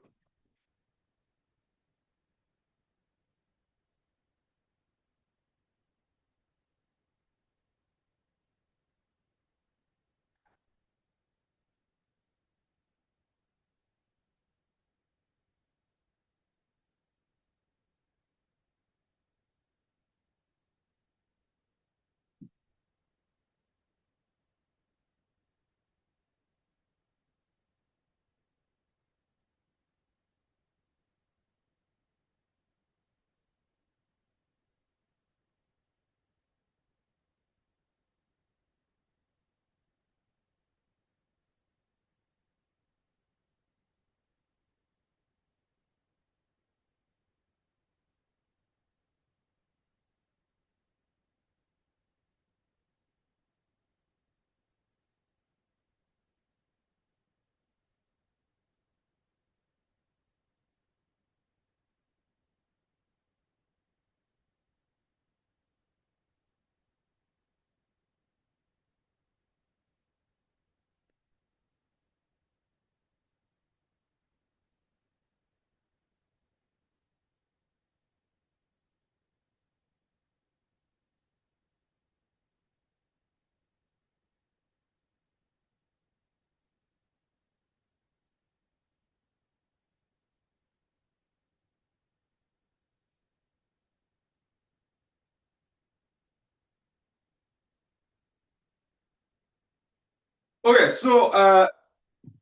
[SPEAKER 1] Okay, so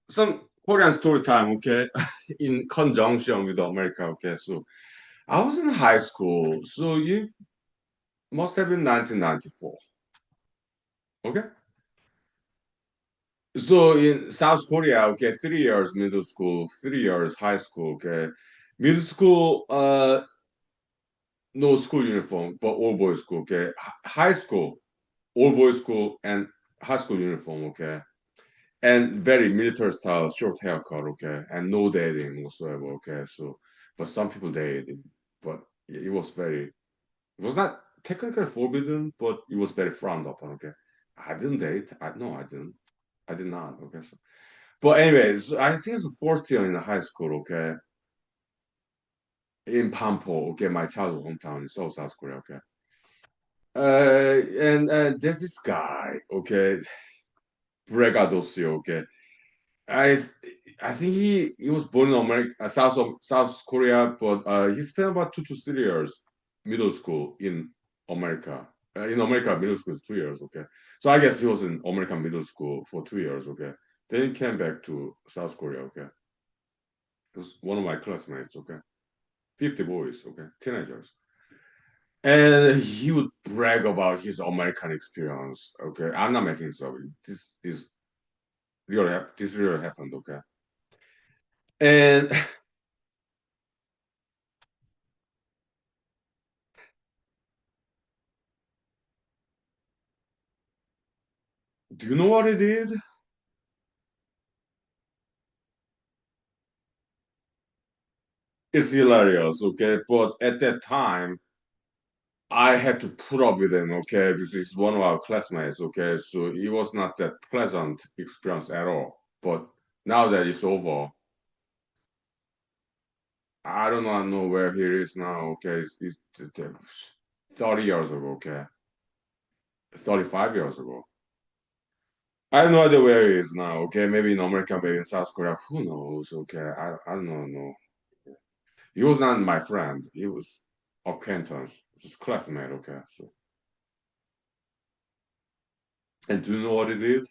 [SPEAKER 1] some Korean story time, okay, in conjunction with America, okay. So I was in high school, so you must have been 1994, okay. So in South Korea, okay, 3 years middle school, 3 years high school, okay. Middle school, no school uniform, but all boys school, okay. High school, all boys school, and high school uniform, okay. And very military style, short haircut, okay, and no dating whatsoever, okay. So, but some people dated, but it was very, it was not technically forbidden, but it was very frowned upon, okay. I didn't date. No, I didn't. I did not. Okay, so, but anyways, I think it's the fourth year in the high school, okay, in Pampo, okay, my childhood hometown in South Korea, okay. And there's this guy, okay, Bregadosi, okay. I I think he was born in America, South Korea, but he spent about 2 to 3 years middle school in America. In America, middle school is 2 years. Okay, so I guess he was in American middle school for 2 years. Okay, then he came back to South Korea. Okay, he was one of my classmates. Okay, 50 boys. Okay, teenagers, and he would brag about his American experience. Okay, I'm not making this up. This is this really happened. Okay, and do you know what he did? It's hilarious, okay? But at that time, I had to put up with him, okay? Because he's one of our classmates, okay? So it was not that pleasant experience at all. But now that it's over, I do not know where he is now, okay? It's 30 years ago, okay? 35 years ago. I have no idea where he is now, okay? Maybe in America, maybe in South Korea. Who knows, okay? I don't know. He was not my friend. He was acquaintance, just classmate, okay? So, and do you know what he did?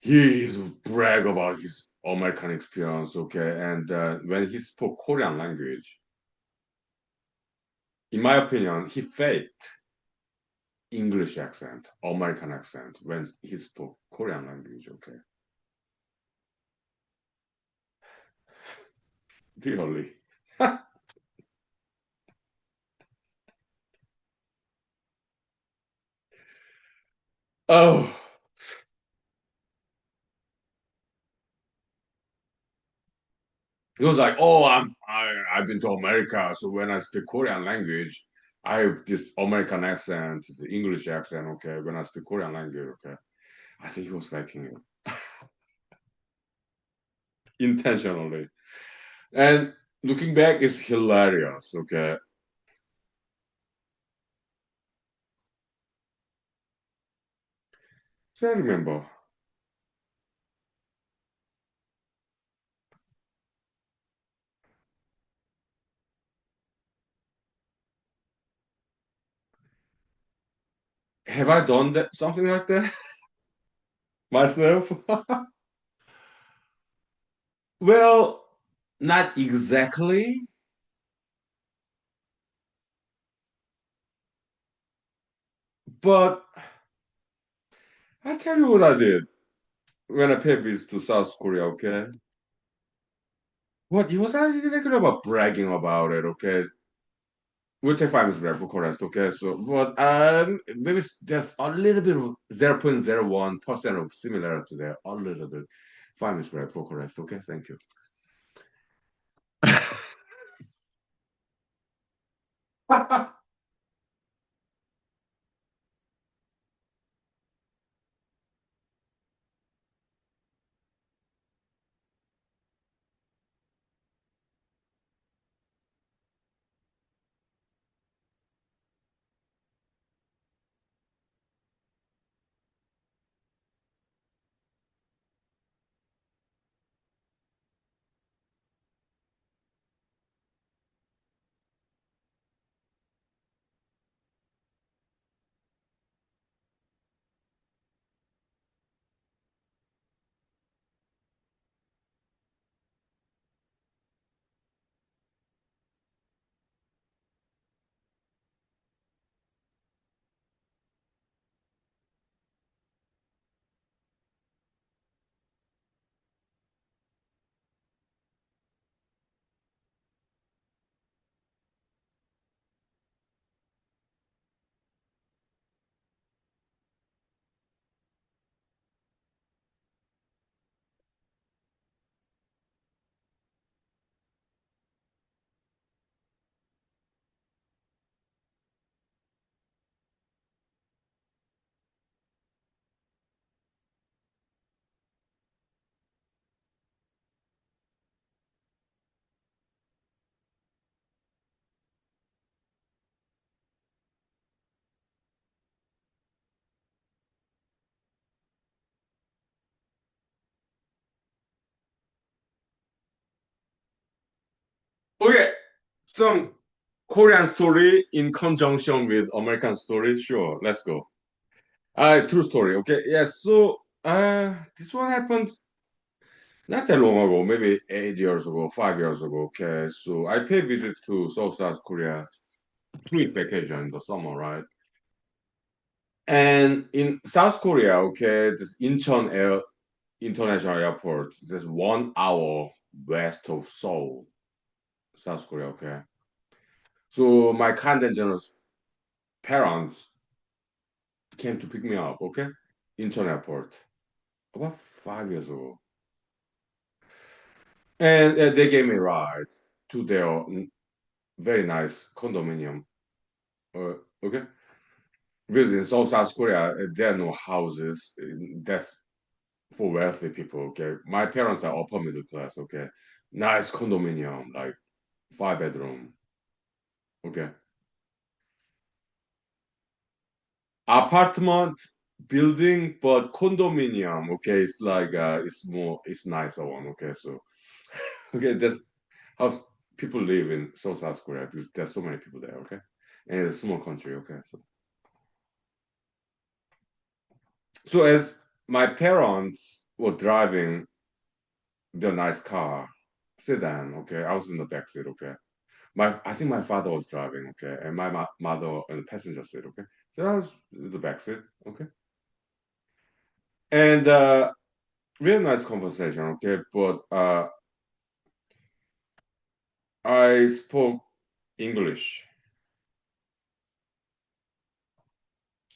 [SPEAKER 1] He would brag about his American experience, okay? And when he spoke Korean language, in my opinion, he faked English accent, American accent when he spoke Korean language, okay? Really. Oh, he was like, "Oh, I've been to America, so when I speak Korean language, I have this American accent, the English accent, okay? When I speak Korean language, okay?" I think he was faking it intentionally. And looking back, it's hilarious, okay? So I remember. Have I done that something like that myself? Well, not exactly, but I tell you what I did when I paid visit to South Korea, okay? What it was not exactly about bragging about it, okay? We'll take 5 minutes break for correct, okay? So, but maybe there's a little bit of 0.01% of similarity there, a little bit. 5 minutes break for correct, okay? Thank you. Okay, some Korean story in conjunction with American story. Sure, let's go. True story. Okay, yes. So, this one happened not that long ago, maybe 8 years ago, 5 years ago. Okay, so I paid visit to South Korea, 2 week vacation in the summer, right? And in South Korea, okay, this Incheon International Airport, just 1 hour west of Seoul, South Korea. Okay, so my contingent's parents came to pick me up. Okay, Incheon Airport about 5 years ago, and they gave me a ride to their very nice condominium. Okay, because in South Korea there are no houses. That's for wealthy people. Okay, my parents are upper middle class. Okay, nice condominium, like 5 bedroom. Okay, apartment building, but condominium. Okay, it's like it's nicer one. Okay, so okay, that's how people live in South Korea because there's so many people there. Okay, and it's a small country. Okay, so as my parents were driving the nice car, sedan. Okay, I was in the back seat. Okay, I think my father was driving. Okay, and my mother in the passenger seat. Okay, so I was in the back seat. Okay, and real nice conversation. Okay, but I spoke English.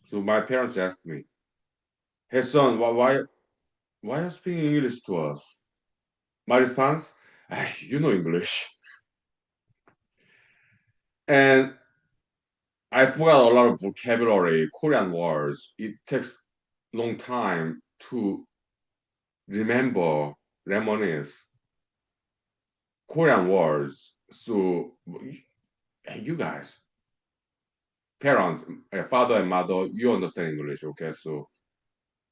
[SPEAKER 1] So my parents asked me, "Hey son, why are you speaking English to us?" My response, "Ah, you know English." And I forgot a lot of vocabulary, Korean words. It takes long time to remember, reminisce Korean words. So you guys, parents, father and mother, you understand English, okay? So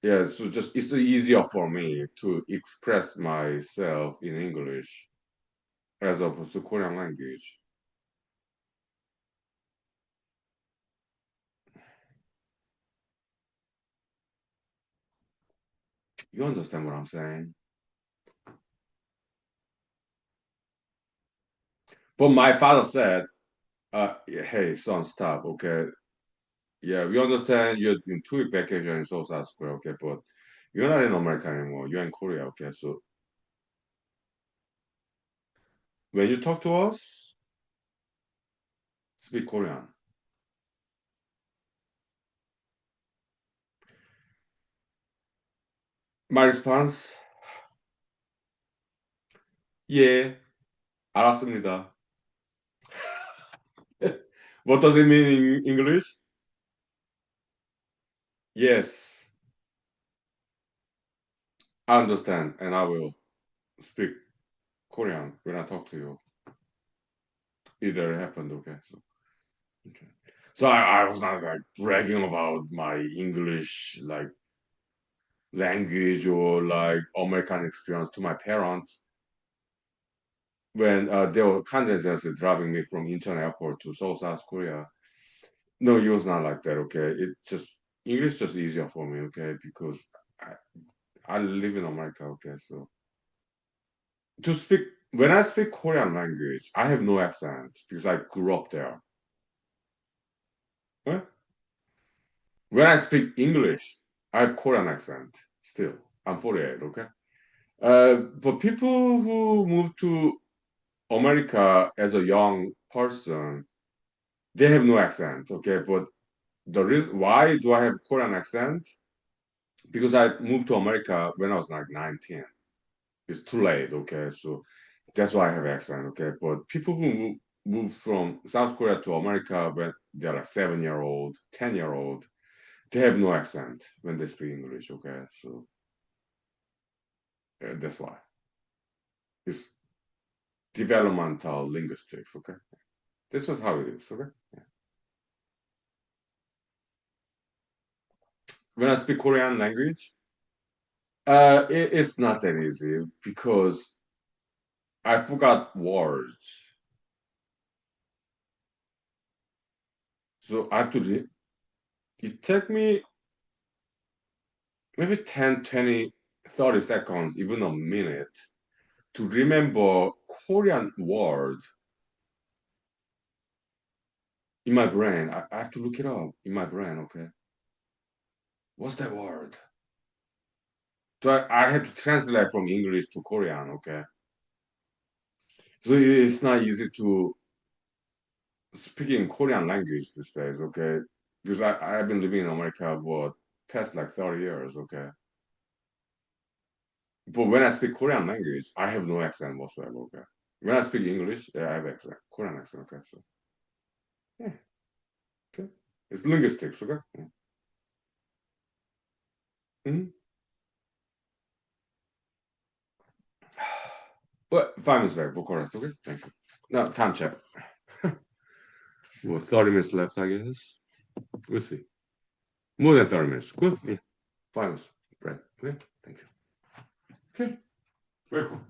[SPEAKER 1] yeah, so just it's easier for me to express myself in English as opposed to Korean language. You understand what I'm saying? But my father said, "Hey, son, stop, okay? Yeah, we understand you're in 2 week vacation in South Korea, okay? But you're not in America anymore. You're in Korea, okay? So when you talk to us, speak Korean." My response, 예, 알았습니다. What does it mean in English? Yes, I understand, and I will speak Korean when I talk to you. It already happened, okay? Okay. So I was not like bragging about my English like language or like American experience to my parents when they were condensers driving me from Incheon Airport to Seoul, South Korea. No, it was not like that. Okay, it just English just easier for me. Okay, because I, I live in America. Okay, so to speak when I speak Korean language, I have no accent because I grew up there. Huh? When I speak English, I have Korean accent still. I'm 48. Okay, but people who move to America as a young person, they have no accent. Okay, but the reason why do I have Korean accent? Because I moved to America when I was like 19. It's too late, okay? So that's why I have accent, okay? But people who move from South Korea to America when they're like 7 year old, 10 year old, they have no accent when they speak English, okay? So that's why it's developmental linguistics, okay? This is how it is, okay? When I speak Korean language, it's not that easy because I forgot words. So I have to it take me maybe 10, 20, 30 seconds, even a minute to remember Korean word in my brain. I have to look it up in my brain, okay? What's that word? So I had to translate from English to Korean, okay? So it's not easy to speak in Korean language these days, okay? Because I've been living in America for past like 30 years, okay? But when I speak Korean language, I have no accent whatsoever, okay? When I speak English, yeah, I have accent, Korean accent, okay? So, yeah, okay. It's linguistics, okay? Mm-hmm. Well, 5 minutes back for chorus, okay? Thank you. Now, time check. Well, 30 minutes left, I guess. We'll see. More than 30 minutes. Good. Yeah. 5 minutes. Right. Okay. Thank you. Okay. Very cool.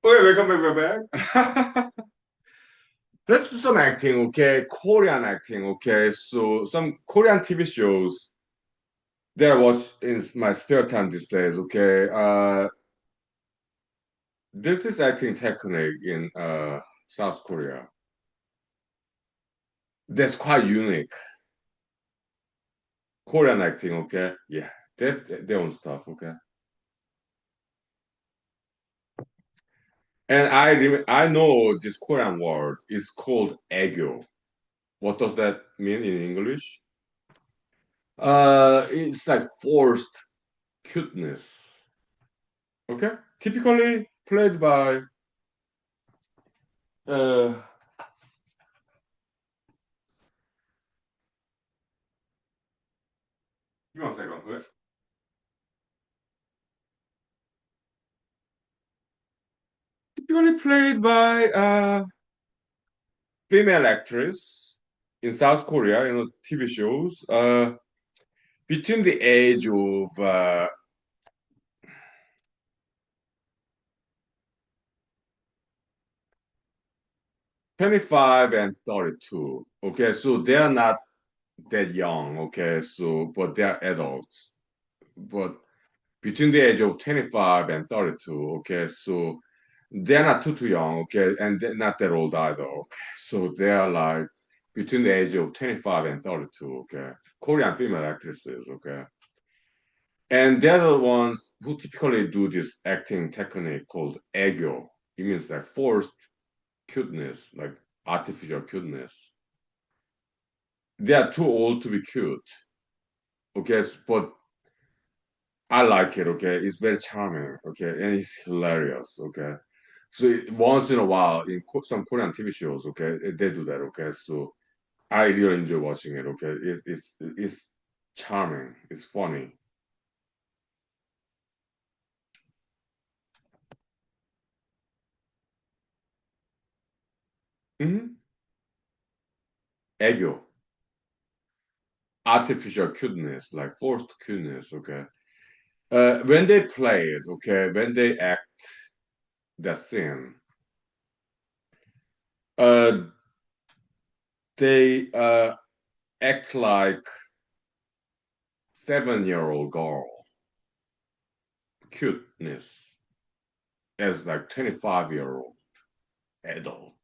[SPEAKER 1] Okay, welcome back. Let's do some acting, okay? Korean acting, okay? So some Korean TV shows that I watch in my spare time these days, okay? There's this acting technique in South Korea that's quite unique. Korean acting, okay? Yeah, that their own stuff, okay? And I know this Korean word is called 애교. What does that mean in English? It's like forced cuteness. Okay, typically played by uh Give me 1 second. Okay. Typically played by female actress in South Korea, TV shows. Between the age of 25 and 32. Okay, so they are not that young. Okay, so but they are adults. But between the age of 25 and 32. Okay, so they're not too young. Okay, and they're not that old either. Okay, so they are like between the age of 25 and 32. Okay, Korean female actresses. Okay, and they're the ones who typically do this acting technique called 애교. It means like forced cuteness, like artificial cuteness. They are too old to be cute. Okay, but I like it. Okay, it's very charming. Okay, and it's hilarious. Okay, so once in a while in some Korean TV shows, okay, they do that. Okay, so I really enjoy watching it. Okay, it's charming. It's funny. Mm-hmm. 애교, artificial cuteness, like forced cuteness. Okay, when they play it, okay, when they act that scene, uh, they act like 7-year-old girl cuteness as like 25-year-old adult.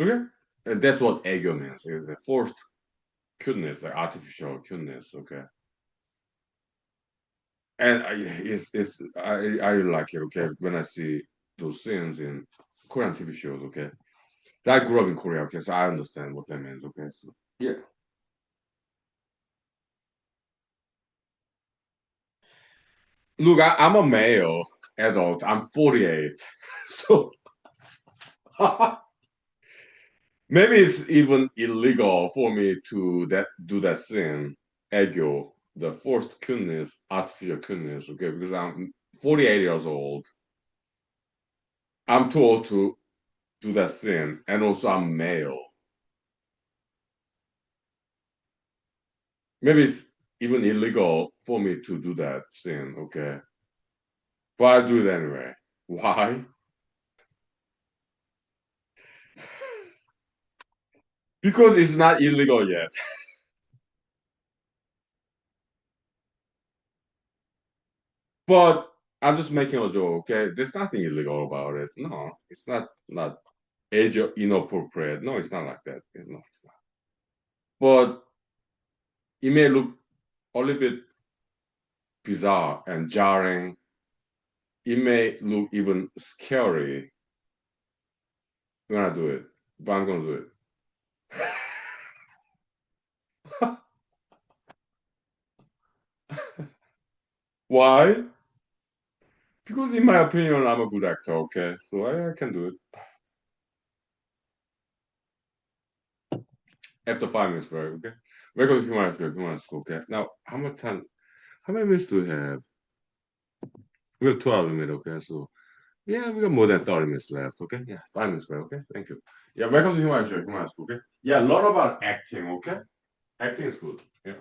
[SPEAKER 1] Okay, and that's what ego means. Is the forced cuteness, like artificial cuteness. Okay, and I really like it. Okay, when I see those scenes in Korean TV shows. Okay, I grew up in Korea. Okay, so I understand what that means. Okay, so yeah. Look, I'm a male adult. I'm 48, so maybe it's even illegal for me to that do that thing, ego, the forced cuteness, artificial cuteness. Okay, because I'm 48 years old. I'm too old to do that thing, and also I'm male. Maybe it's even illegal for me to do that thing. Okay, but I do it anyway. Why? Because it's not illegal yet. But I'm just making a joke. Okay, there's nothing illegal about it. No, it's not age inappropriate. No, it's not like that. It's not. But it may look a little bit bizarre and jarring. It may look even scary when I do it, but I'm gonna do it. Why? Because in my opinion, I'm a good actor. Okay, so I can do it. After 5 minutes break. Okay, we're going to human school. Okay, now how much time? How many minutes do we have? We have 12 minutes. Okay, so yeah, we got more than 30 minutes left. Okay. Yeah, 5 minutes left. Okay. Thank you. Yeah, welcome to Human School. Okay. Yeah, a lot about acting. Okay. Acting is good. Yeah.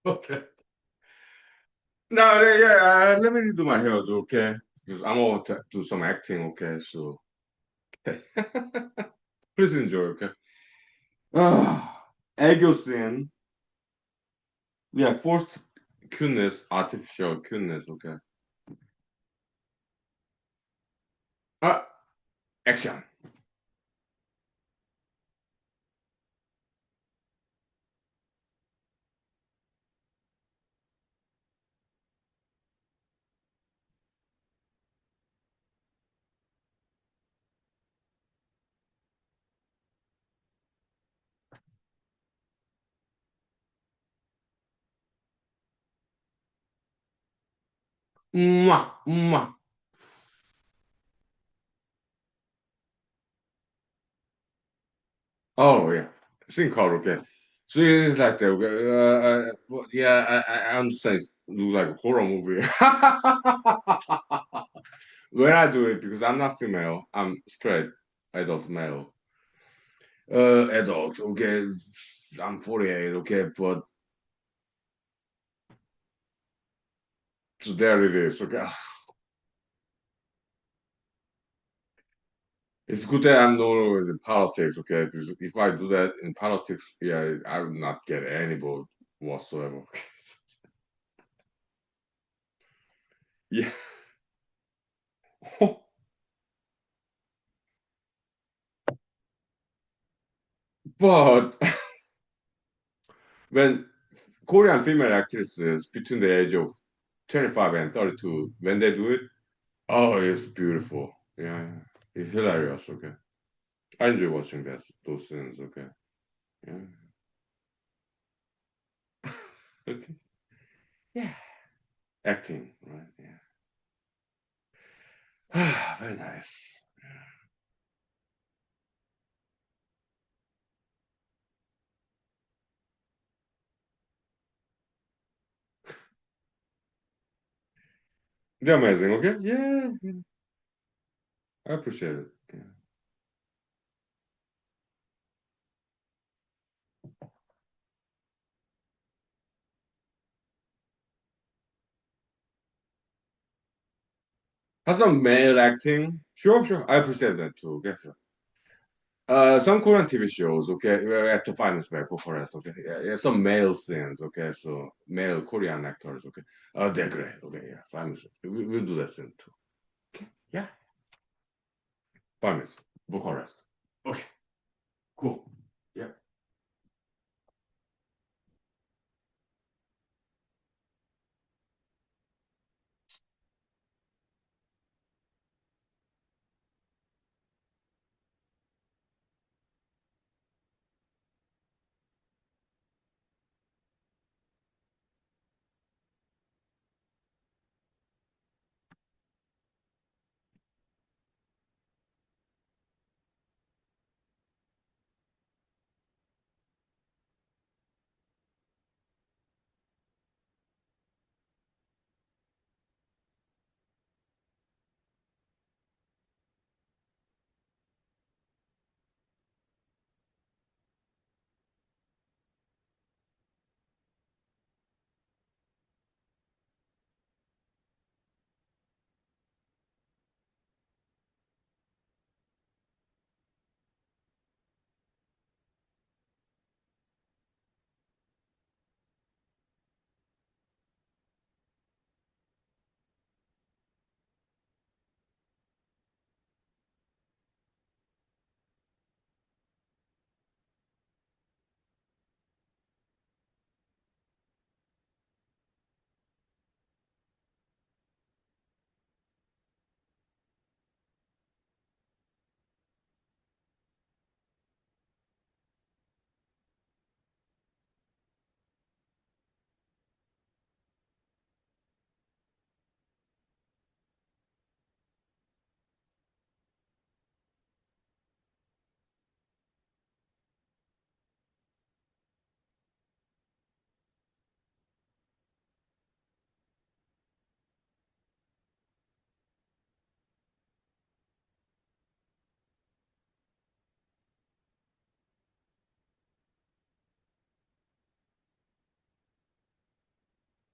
[SPEAKER 1] Okay. No, yeah, let me do my hair, okay? Because I'm all to do some acting, okay? So, please enjoy, okay? 애교 scene. Yeah, forced cuteness, artificial cuteness, okay? Uh, action. Mwah, mwah. Oh, yeah. Scene called, okay? So it's like that, okay? Yeah, I understand it looks like a horror movie. When I do it, because I'm not female, I'm straight adult male. Adult, okay? I'm 48, okay? But so there it is, okay? It's good that I'm no longer in politics, okay? Because if I do that in politics, yeah, I will not get any vote whatsoever. Yeah. But when Korean female actresses between the age of 25 and 32, when they do it, oh, it's beautiful. Yeah, yeah. It's hilarious, okay? I enjoy watching those scenes, okay? Yeah. Okay. Yeah. Acting, right? Yeah. Very nice. They're amazing, okay? Yeah, yeah. I appreciate it. Yeah. Has some male acting? Sure, sure. I appreciate that too. Okay. Sure. Some Korean TV shows, okay, we have to find this back for forest, okay. Yeah, yeah, some male scenes, okay, so male Korean actors, okay. They're great, okay, yeah, famous. We'll do that scene too. Okay, yeah, famous, Bucharest. Okay, cool. Yeah.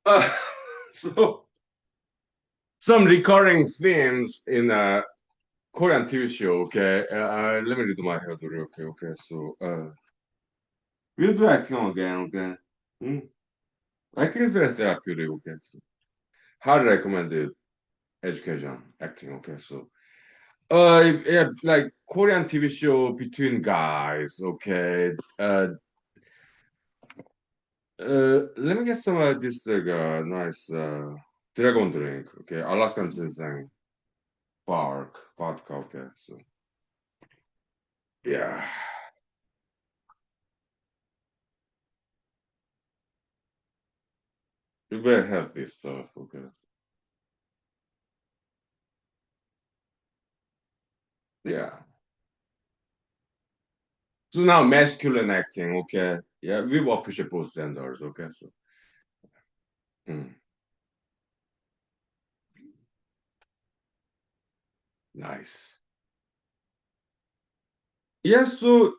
[SPEAKER 1] Uh, so some recurring themes in a Korean TV show. Okay, let me read my head. Okay, okay. So we'll do acting again. Okay. Hmm. I think it's very therapeutic. Okay. So, highly recommended education acting. Okay. So yeah, like Korean TV show between guys. Okay. Let me get some this nice dragon drink. Okay, Alaskan ginseng vodka. Okay, so yeah, you better have this stuff. Okay, yeah. So now masculine acting. Okay, yeah, we will appreciate both genders. Okay, so hmm, nice. Yes, so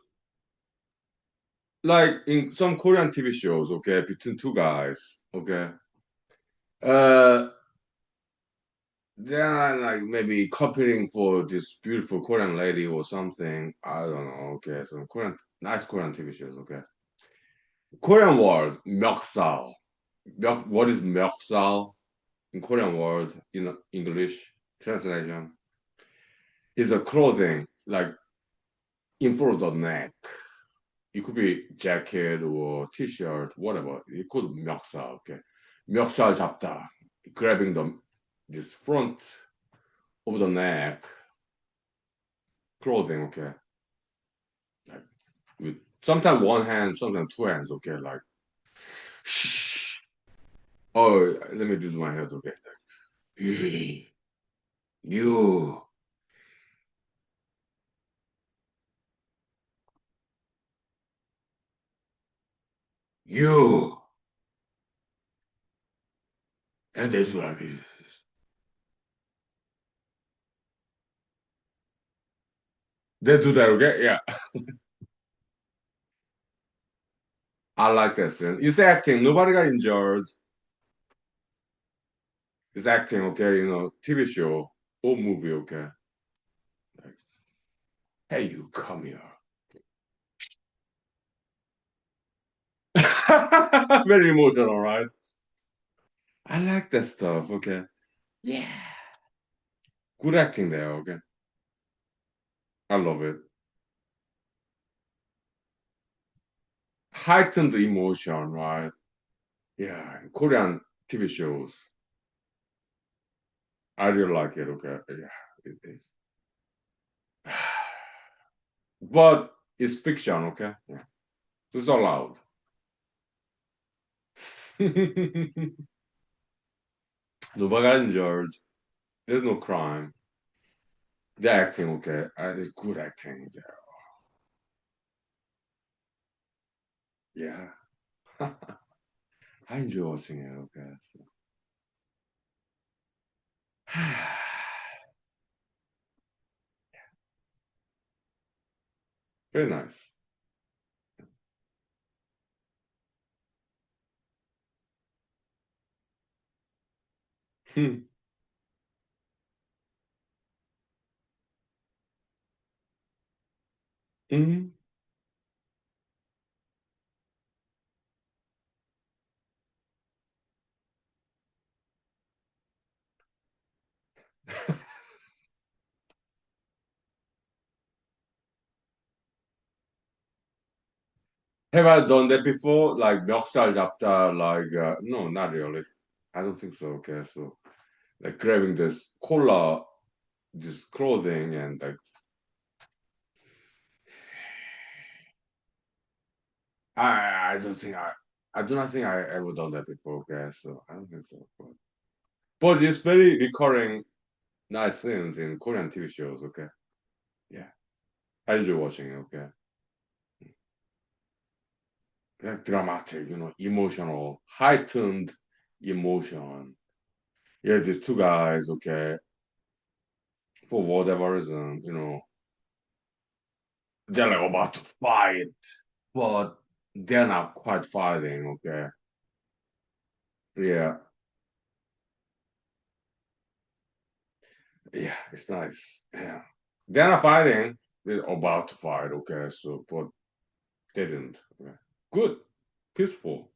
[SPEAKER 1] like in some Korean TV shows, okay, between two guys, okay, uh, they're like maybe copying for this beautiful Korean lady or something. I don't know. Okay, some nice Korean TV shows. Okay, Korean word 멱살. What is 멱살 in Korean word in English translation? Is a clothing like in front of the neck. It could be jacket or t-shirt, whatever. It could 멱살. Okay, 멱살 잡다, grabbing the this front of the neck clothing. Okay, like with sometimes one hand, sometimes two hands. Okay, like oh, let me do my head. Okay, you, you, and that's what I mean. They do that. Okay, yeah, I like that scene. It's acting. Nobody got injured. It's acting. Okay, TV show or movie. Okay, like, hey, you come here. Very emotional, right? I like that stuff. Okay, yeah, good acting there. Okay, I love it. Heightened emotion, right? Yeah, Korean TV shows. I really like it. Okay, yeah, it is. But it's fiction. Okay, yeah, it's allowed. Nobody got injured. There's no crime. The acting, okay, it's good acting there. Yeah, I enjoy watching it. Okay, so. Very nice. Hmm. Mhm. Have I done that before? Like 멱살 잡다, like no, not really. I don't think so. Okay, so like grabbing this collar, this clothing, and like I don't think I do not think I ever done that before. Okay, so I don't think so. But it's very recurring nice things in Korean TV shows. Okay, yeah, I enjoy watching it. Okay, like dramatic, emotional, heightened emotion. Yeah, these two guys. Okay, for whatever reason, they're like about to fight, but they're not quite fighting. Okay, Yeah, yeah, it's nice. Yeah. They're not fighting. They're about to fight, okay, so but they didn't. Okay. Good. Peaceful.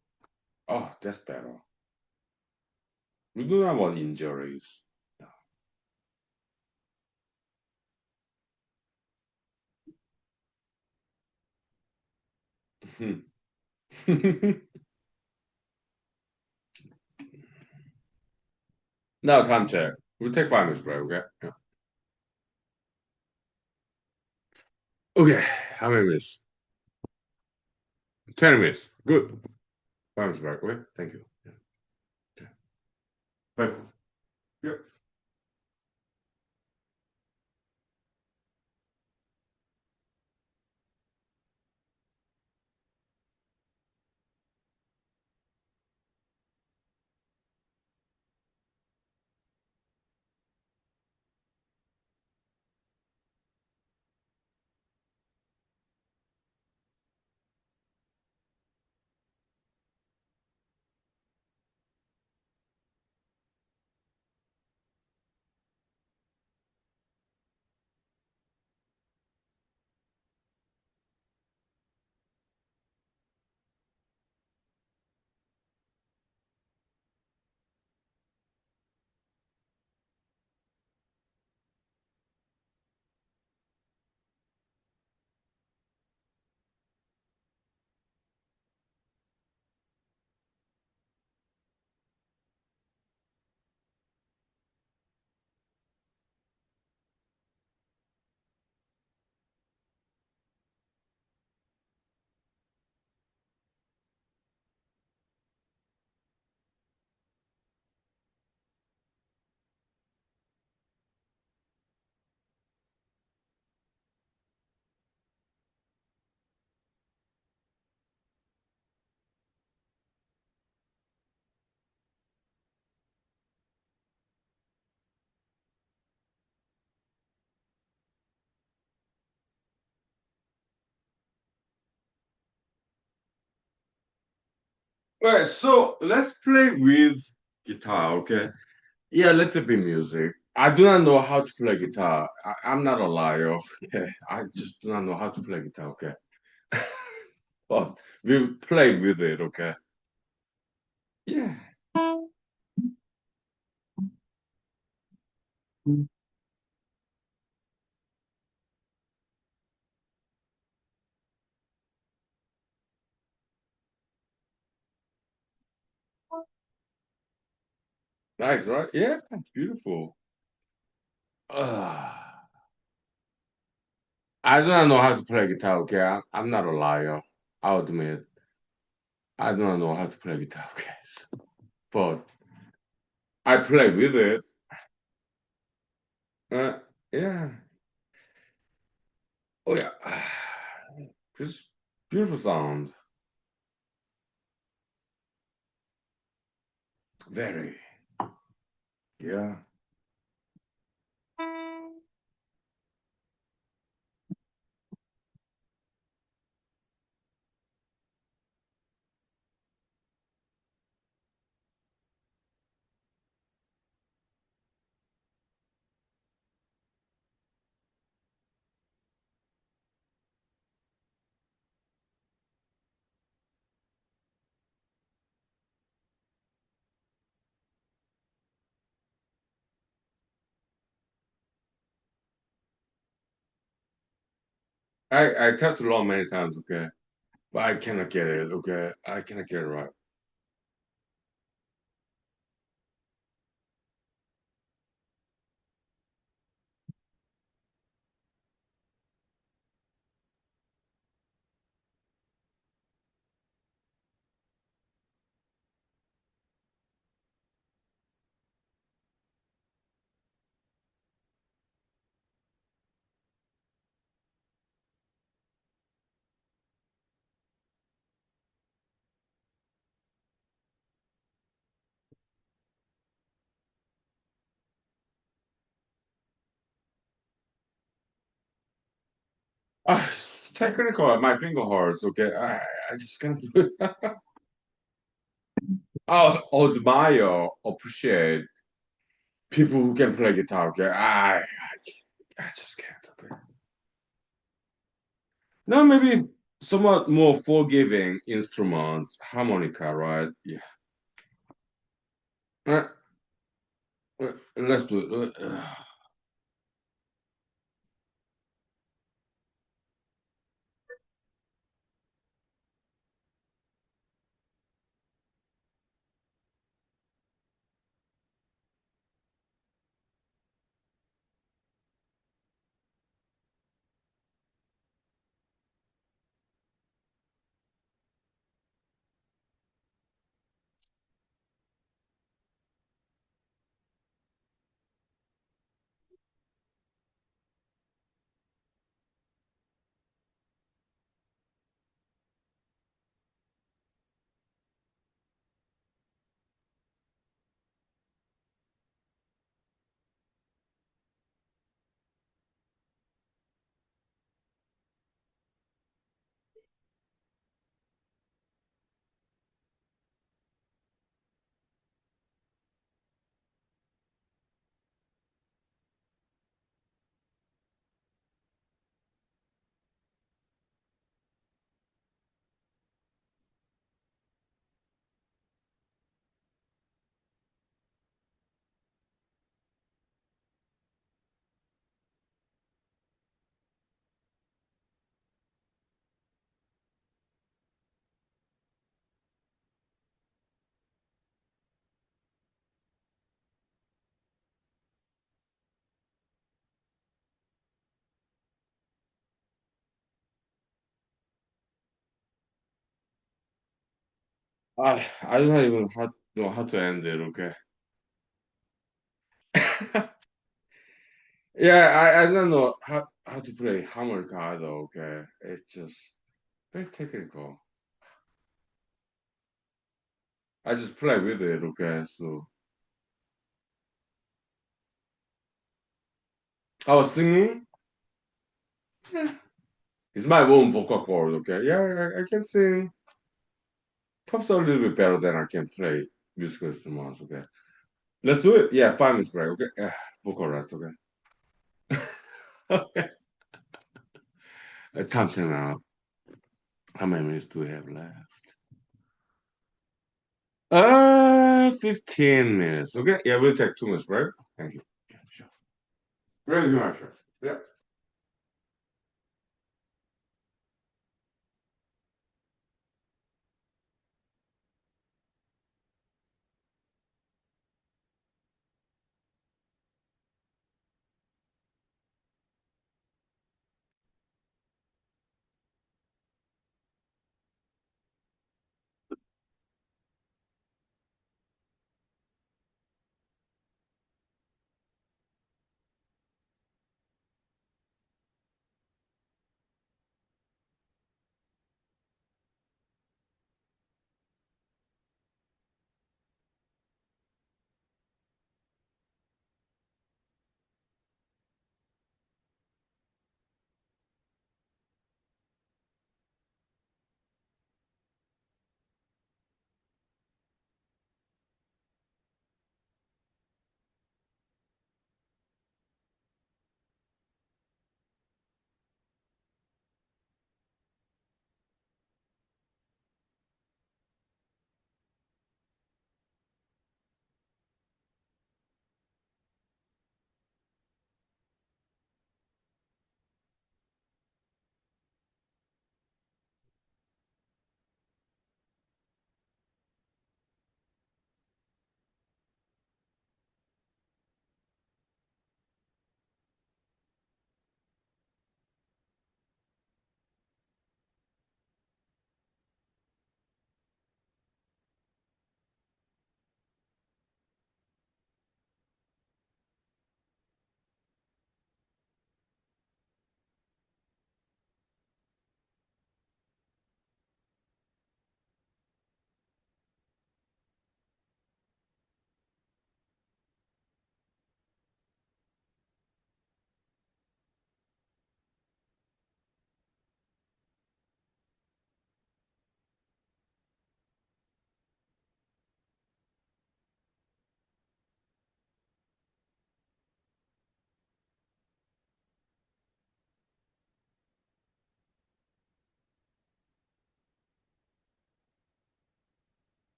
[SPEAKER 1] Oh, that's better. We do not want injuries. Yeah. Now time check. We'll take 5 minutes break, okay? Yeah. Okay. How many minutes? 10 minutes. Good. 5 minutes break, okay? Thank you. Yeah. Yeah. Bye. Yep. Alright, so let's play with guitar, okay? Yeah, let it be music. I do not know how to play guitar. I'm not a liar. Okay? I just do not know how to play guitar, okay? But we'll play with it, okay? Yeah. Nice, right? Yeah, beautiful. Uh, I do not know how to play guitar, okay? I'm not a liar. I'll admit. I do not know how to play guitar, okay? But I play with it. Uh, yeah. Oh, yeah. Just beautiful sound. Very. Yeah. I tapped along many times, okay? But I cannot get it, okay? I cannot get it right. Ah, technical, my finger hurts, okay? I just can't do it. I admire, appreciate people who can play guitar. Okay, I just can't. Okay. Now maybe somewhat more forgiving instruments, harmonica, right? Yeah. Uh, let's do it. I don't even know how to end it. Okay. Yeah, I don't know how to play harmonica though. Okay, it's just very technical. I just play with it. Okay, so I was singing. Yeah. It's my own vocal cord. Okay, yeah, I can sing. Perhaps a little bit better than I can play musical instruments. Okay, let's do it. Yeah, 5 minutes break. Okay, vocal rest. Okay. Okay. Time's out. How many minutes do we have left? 15 minutes. Okay. Yeah, we'll take 2 minutes break. Thank you. Yeah, sure. Very much. Sure. Yeah.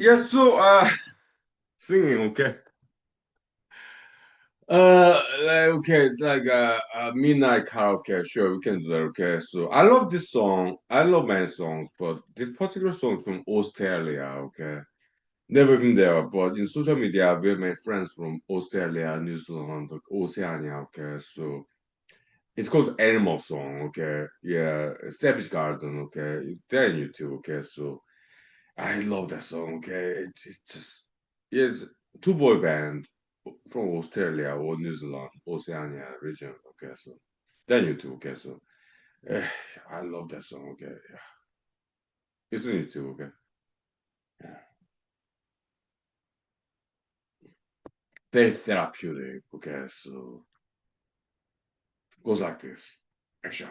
[SPEAKER 1] Yeah, so singing, okay. Okay, like midnight karaoke, sure, we can do that, okay. So I love this song. I love many songs, but this particular song from Australia, okay. Never been there, but in social media, we have made friends from Australia, New Zealand, Oceania, okay. So it's called Animal Song, okay. Yeah, Savage Garden, okay. They're on YouTube, okay. So I love that song. Okay, it's just it's two boy band from Australia or New Zealand, Oceania region. Okay, so then you too. Okay, so eh, I love that song. Okay, yeah, it's on YouTube. Okay, yeah, very therapeutic. Okay, so goes like this. Action.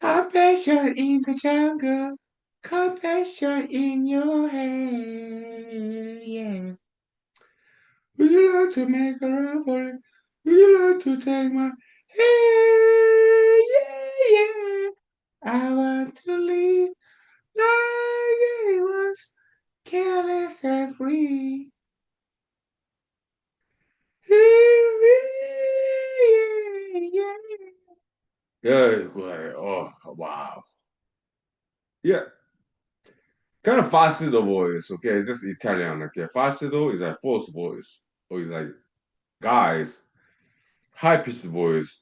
[SPEAKER 1] Compassion in the jungle, compassion in your head. Yeah. Would you like to make a run for it? Would you like to take my hey, yeah, yeah. I want to live like it was careless and free. Yeah, yeah. Yeah, like, oh wow. Yeah, kind of falsetto voice, okay? Just Italian, okay? Falsetto is like false voice, or is like guys, high pitched voice,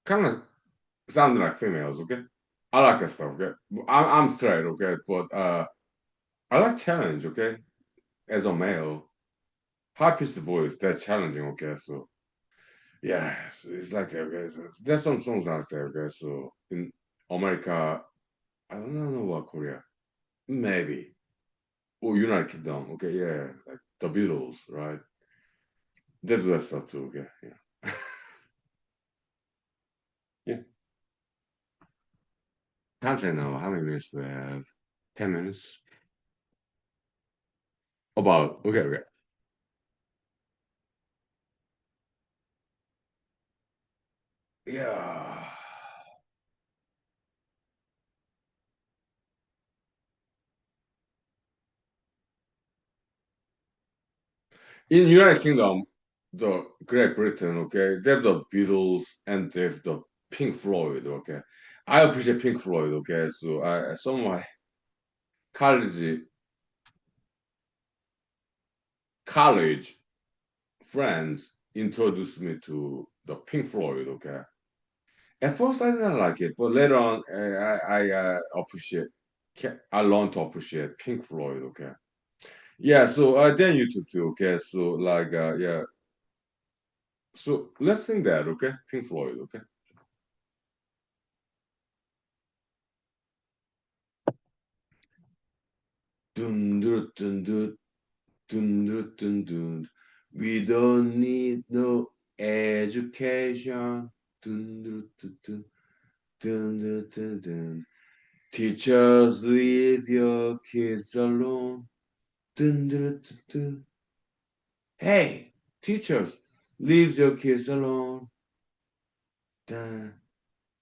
[SPEAKER 1] kind of sounding like females, okay? I like that stuff, okay? I'm straight, okay? But I like challenge, okay? As a male, high pitched voice, that's challenging, okay? So yeah, so it's like that, okay? So there's some songs out there, okay? So in America, I don't know what Korea, maybe. Or United Kingdom, okay? Yeah, like the Beatles, right? They do that stuff too, okay? Yeah. Yeah. Time check now. How many minutes do we have? 10 minutes? About, okay, okay. Yeah. In United Kingdom, the Great Britain, okay, they have the Beatles and they have the Pink Floyd, okay. I appreciate Pink Floyd, okay. So some of my college college friends introduced me to the Pink Floyd, okay. At first, I didn't like it, but later on, I appreciate. I learned to appreciate Pink Floyd, okay. Yeah, so then YouTube too, okay. So like, yeah. So let's sing that, okay. Pink Floyd, okay. Dun dun dun dun dun dun dun dun. We don't need no education. Dun dun dun dun dun dun dun dun. Teachers, leave your kids alone. Dun dun dun dun. Hey, teachers, leave your kids alone. Dun.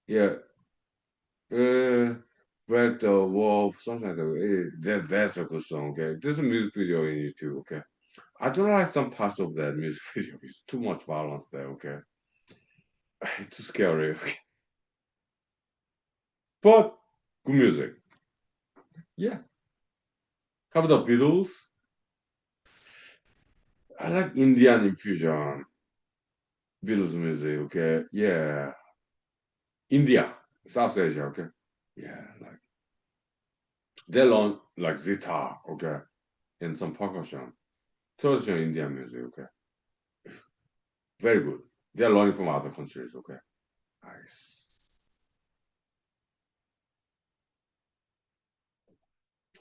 [SPEAKER 1] Yeah, uh, break the wall, something like that. That's a good song. Okay, there's a music video in YouTube. Okay, I don't like some parts of that music video. It's too much violence there. Okay, it's too scary. Okay. But good music. Yeah. How about the Beatles? I like Indian infusion. Beatles music. Okay. Yeah. India, South Asia. Okay. Yeah. Like they learn like zither. Okay, and some percussion. Traditional Indian music. Okay. Very good. They're learning from other countries. Okay. Nice.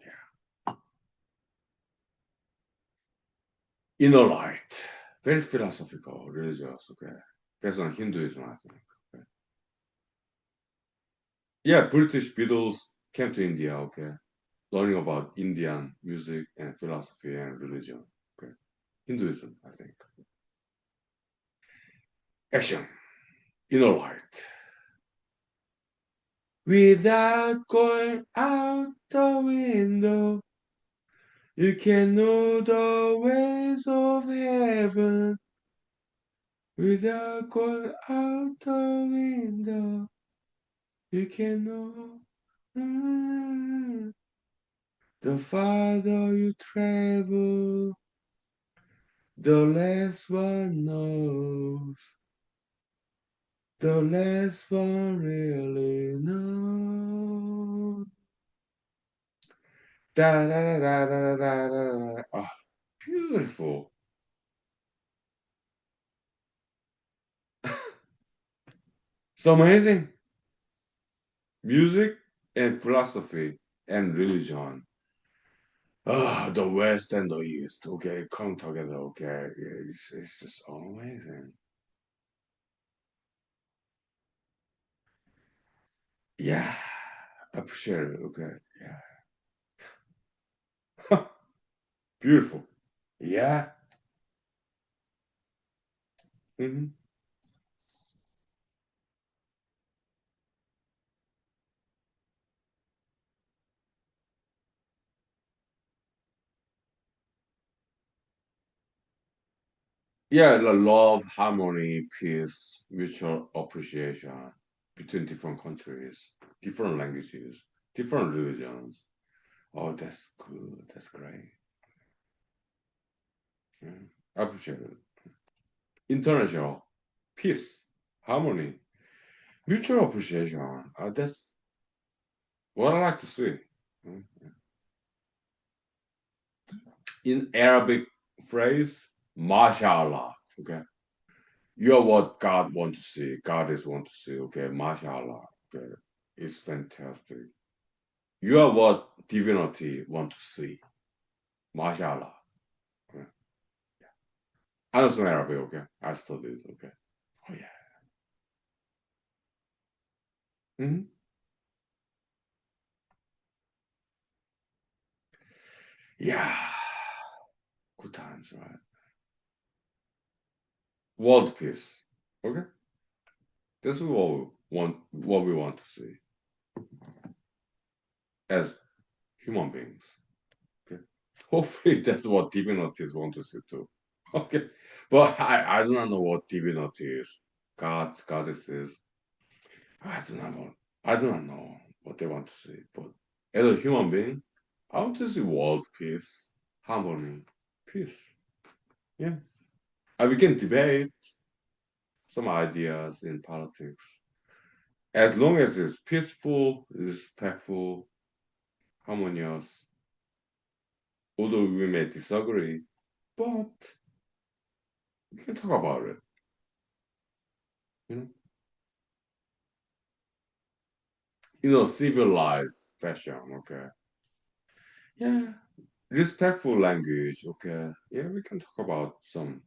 [SPEAKER 1] Yeah. Inner light. Very philosophical, religious. Okay. Based on Hinduism, I think. Okay. Yeah, British Beatles came to India. Okay. Learning about Indian music and philosophy and religion. Okay. Hinduism, I think. Action. Inner light. Without going out the window, you can know the ways of heaven. Without going out the window, you can know the farther you travel, the less one knows, the less one really knows. Da da da da da da da da. Oh, beautiful. So amazing. Music and philosophy and religion. Ah, the West and the East. Okay, come together. Okay, yeah, it's just amazing. Yeah, appreciate it. Okay, yeah, beautiful. Yeah. Hmm. Yeah, the love, harmony, peace, mutual appreciation between different countries, different languages, different religions. Oh, that's good. That's great. Yeah. I appreciate it. International peace, harmony, mutual appreciation. That's what I like to see. Mm. In Arabic phrase, mashallah. Okay. You're what God wants to see. God is want to see. Okay. Mashallah. Okay. It's fantastic. You are what divinity want to see. Mashallah. Okay. I know some Arabic. Okay. I studied. Okay. Oh yeah. Hmm. Yeah. Good times, right? World peace. Okay. This is what we want to see as human beings. Okay. Hopefully that's what divinities want to see too. Okay. But I do not know what divinity is. Gods, goddesses. I do not know. I do not know what they want to see. But as a human being, I want to see world peace, harmony, peace. Yeah. And we can debate some ideas in politics. As long as it's peaceful, respectful, harmonious, although we may disagree, but we can talk about it, you know, civilized fashion, okay? Yeah, respectful language, okay? Yeah, we can talk about some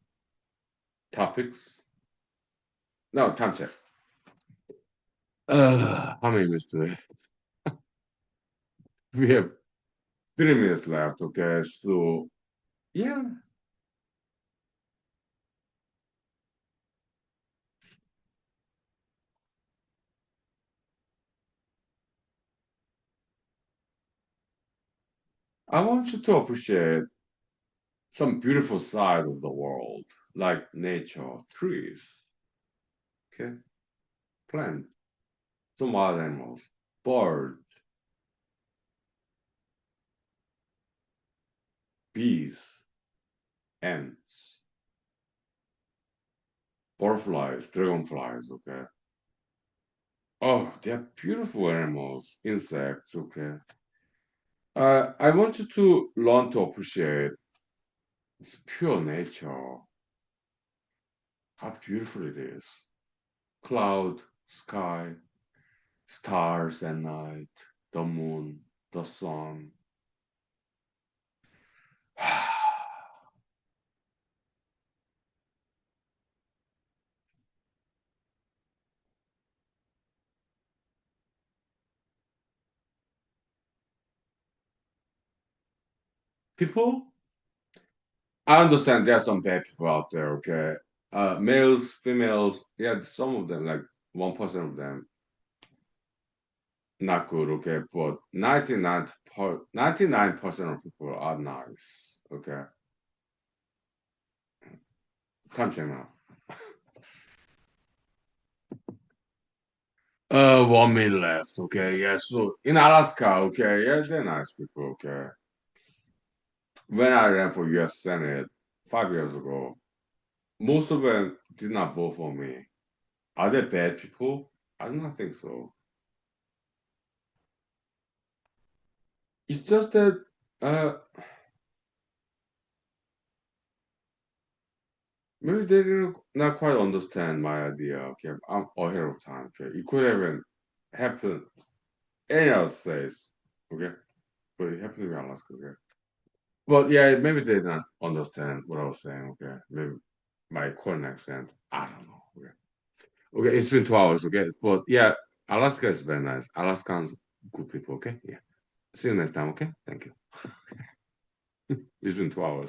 [SPEAKER 1] topics. No, time check. How many minutes do we have? We have 3 minutes left, okay? So, yeah, I want you to appreciate some beautiful side of the world, like nature, trees, okay? Plants, some wild animals, birds, bees, ants, butterflies, dragonflies, okay? Oh, they're beautiful animals, insects, okay? I want you to learn to appreciate its pure nature, how beautiful it is. Cloud, sky, stars at night, the moon, the sun. People, I understand there are some bad people out there, okay? Males, females, yeah, some of them, like 1% of them. not good, okay, but 99% of people are nice, okay. Time check now. 1 minute left, okay. Yeah, so in Alaska, okay, yeah, they're nice people, okay. When I ran for US Senate 5 years ago, most of them did not vote for me. Are they bad people? I do not think so. It's just that uh maybe they didn't not quite understand my idea. Okay, I'm ahead of time. Okay, it could have happened any other place. Okay, but it happened to be Alaska. Okay, but yeah, maybe they didn't understand what I was saying. Okay, maybe my Korean accent. I don't know. Okay, okay, it's been 2 hours. Okay, but yeah, Alaska is very nice. Alaskans good people. Okay, yeah. See you next time. Okay, thank you. It's been 2 hours.